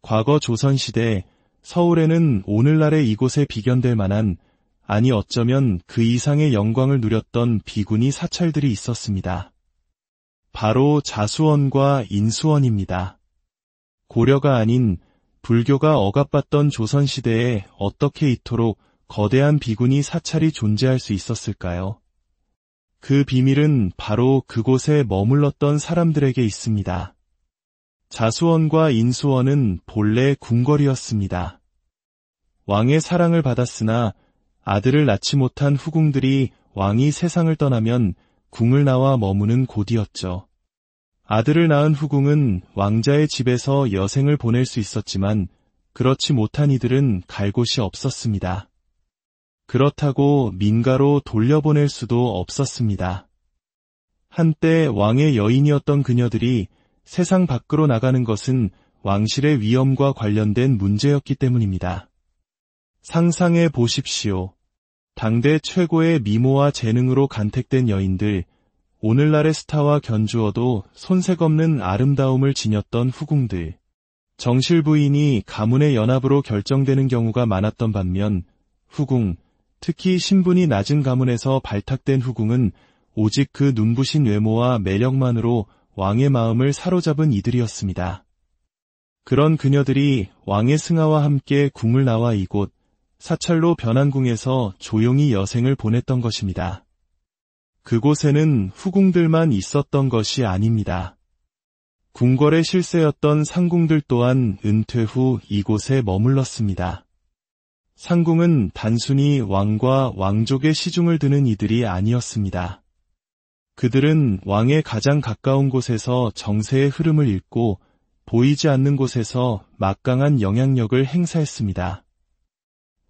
과거 조선시대 서울에는 오늘날의 이곳에 비견될 만한, 아니 어쩌면 그 이상의 영광을 누렸던 비군이 사찰들이 있었습니다. 바로 자수원과 인수원입니다. 고려가 아닌 불교가 억압받던 조선시대에 어떻게 이토록 거대한 비군이 사찰이 존재할 수 있었을까요? 그 비밀은 바로 그곳에 머물렀던 사람들에게 있습니다. 자수원과 인수원은 본래 궁궐이었습니다. 왕의 사랑을 받았으나 아들을 낳지 못한 후궁들이 왕이 세상을 떠나면 궁을 나와 머무는 곳이었죠. 아들을 낳은 후궁은 왕자의 집에서 여생을 보낼 수 있었지만 그렇지 못한 이들은 갈 곳이 없었습니다. 그렇다고 민가로 돌려보낼 수도 없었습니다. 한때 왕의 여인이었던 그녀들이 세상 밖으로 나가는 것은 왕실의 위엄과 관련된 문제였기 때문입니다. 상상해 보십시오. 당대 최고의 미모와 재능으로 간택된 여인들, 오늘날의 스타와 견주어도 손색 없는 아름다움을 지녔던 후궁들. 정실 부인이 가문의 연합으로 결정되는 경우가 많았던 반면 후궁, 특히 신분이 낮은 가문에서 발탁된 후궁은 오직 그 눈부신 외모와 매력만으로 왕의 마음을 사로잡은 이들이었습니다. 그런 그녀들이 왕의 승하와 함께 궁을 나와 이곳 사찰로 변한 궁에서 조용히 여생을 보냈던 것입니다. 그곳에는 후궁들만 있었던 것이 아닙니다. 궁궐의 실세였던 상궁들 또한 은퇴 후 이곳에 머물렀습니다. 상궁은 단순히 왕과 왕족의 시중을 드는 이들이 아니었습니다. 그들은 왕의 가장 가까운 곳에서 정세의 흐름을 읽고 보이지 않는 곳에서 막강한 영향력을 행사했습니다.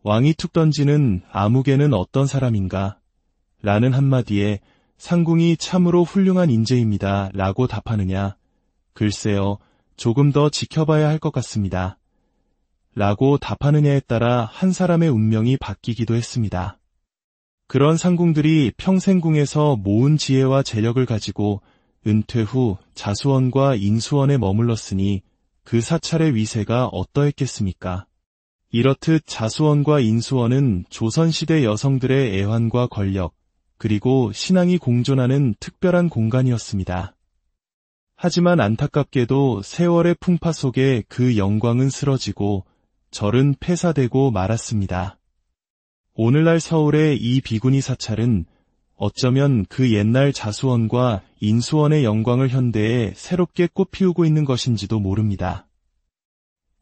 왕이 툭 던지는 아무개는 어떤 사람인가? 라는 한마디에 상궁이 참으로 훌륭한 인재입니다. 라고 답하느냐? 글쎄요, 조금 더 지켜봐야 할 것 같습니다. 라고 답하느냐에 따라 한 사람의 운명이 바뀌기도 했습니다. 그런 상궁들이 평생궁에서 모은 지혜와 재력을 가지고 은퇴 후 자수원과 인수원에 머물렀으니 그 사찰의 위세가 어떠했겠습니까? 이렇듯 자수원과 인수원은 조선시대 여성들의 애환과 권력, 그리고 신앙이 공존하는 특별한 공간이었습니다. 하지만 안타깝게도 세월의 풍파 속에 그 영광은 쓰러지고 절은 폐사되고 말았습니다. 오늘날 서울의 이 비구니 사찰은 어쩌면 그 옛날 자수원과 인수원의 영광을 현대에 새롭게 꽃피우고 있는 것인지도 모릅니다.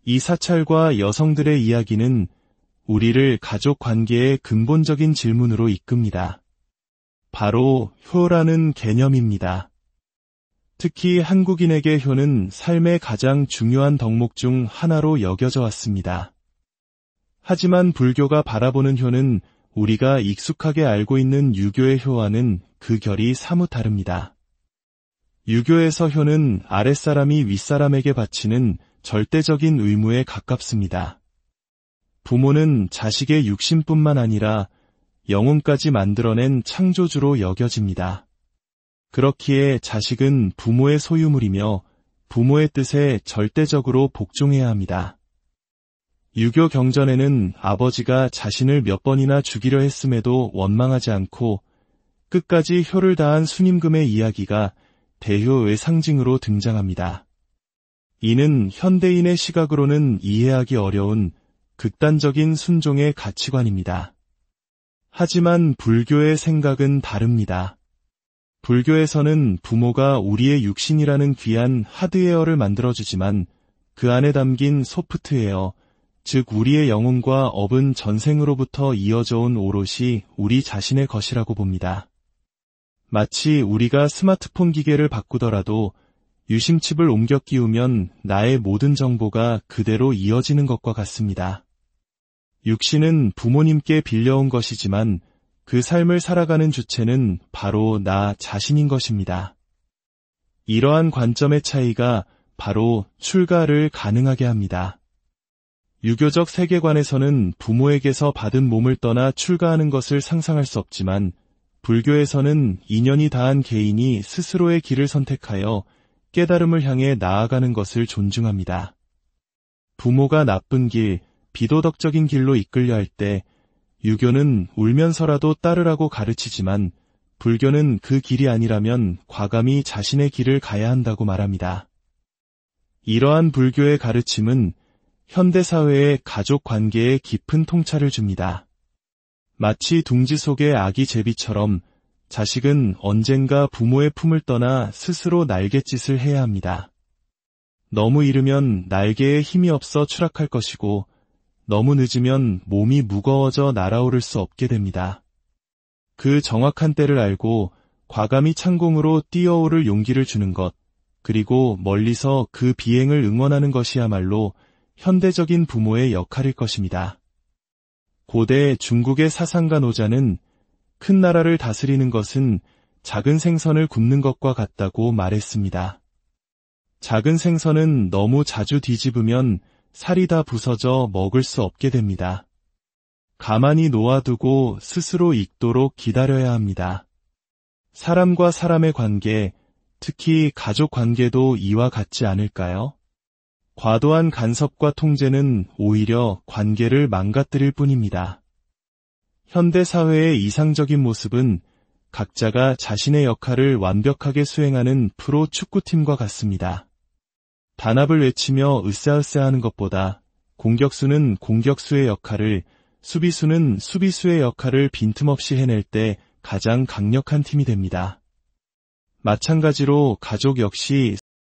이 사찰과 여성들의 이야기는 우리를 가족 관계의 근본적인 질문으로 이끕니다. 바로 효라는 개념입니다. 특히 한국인에게 효는 삶의 가장 중요한 덕목 중 하나로 여겨져 왔습니다. 하지만 불교가 바라보는 효는 우리가 익숙하게 알고 있는 유교의 효와는 그 결이 사뭇 다릅니다. 유교에서 효는 아랫사람이 윗사람에게 바치는 절대적인 의무에 가깝습니다. 부모는 자식의 육신뿐만 아니라 영혼까지 만들어낸 창조주로 여겨집니다. 그렇기에 자식은 부모의 소유물이며 부모의 뜻에 절대적으로 복종해야 합니다. 유교 경전에는 아버지가 자신을 몇 번이나 죽이려 했음에도 원망하지 않고 끝까지 효를 다한 순임금의 이야기가 대효의 상징으로 등장합니다. 이는 현대인의 시각으로는 이해하기 어려운 극단적인 순종의 가치관입니다. 하지만 불교의 생각은 다릅니다. 불교에서는 부모가 우리의 육신이라는 귀한 하드웨어를 만들어주지만 그 안에 담긴 소프트웨어, 즉 우리의 영혼과 업은 전생으로부터 이어져온 오롯이 우리 자신의 것이라고 봅니다. 마치 우리가 스마트폰 기계를 바꾸더라도 유심칩을 옮겨 끼우면 나의 모든 정보가 그대로 이어지는 것과 같습니다. 육신은 부모님께 빌려온 것이지만 그 삶을 살아가는 주체는 바로 나 자신인 것입니다. 이러한 관점의 차이가 바로 출가를 가능하게 합니다. 유교적 세계관에서는 부모에게서 받은 몸을 떠나 출가하는 것을 상상할 수 없지만 불교에서는 인연이 닿은 개인이 스스로의 길을 선택하여 깨달음을 향해 나아가는 것을 존중합니다. 부모가 나쁜 길, 비도덕적인 길로 이끌려 할 때 유교는 울면서라도 따르라고 가르치지만 불교는 그 길이 아니라면 과감히 자신의 길을 가야 한다고 말합니다. 이러한 불교의 가르침은 현대사회의 가족 관계에 깊은 통찰을 줍니다. 마치 둥지 속의 아기 제비처럼 자식은 언젠가 부모의 품을 떠나 스스로 날갯짓을 해야 합니다. 너무 이르면 날개에 힘이 없어 추락할 것이고 너무 늦으면 몸이 무거워져 날아오를 수 없게 됩니다. 그 정확한 때를 알고 과감히 창공으로 뛰어오를 용기를 주는 것, 그리고 멀리서 그 비행을 응원하는 것이야말로 현대적인 부모의 역할일 것입니다. 고대 중국의 사상가 노자는 큰 나라를 다스리는 것은 작은 생선을 굽는 것과 같다고 말했습니다. 작은 생선은 너무 자주 뒤집으면 살이 다 부서져 먹을 수 없게 됩니다. 가만히 놓아두고 스스로 익도록 기다려야 합니다. 사람과 사람의 관계, 특히 가족 관계도 이와 같지 않을까요? 과도한 간섭과 통제는 오히려 관계를 망가뜨릴 뿐입니다. 현대 사회의 이상적인 모습은 각자가 자신의 역할을 완벽하게 수행하는 프로 축구팀과 같습니다. 단합을 외치며 으쌰으쌰하는 것보다 공격수는 공격수의 역할을, 수비수는 수비수의 역할을 빈틈없이 해낼 때 가장 강력한 팀이 됩니다. 마찬가지로 가족 역시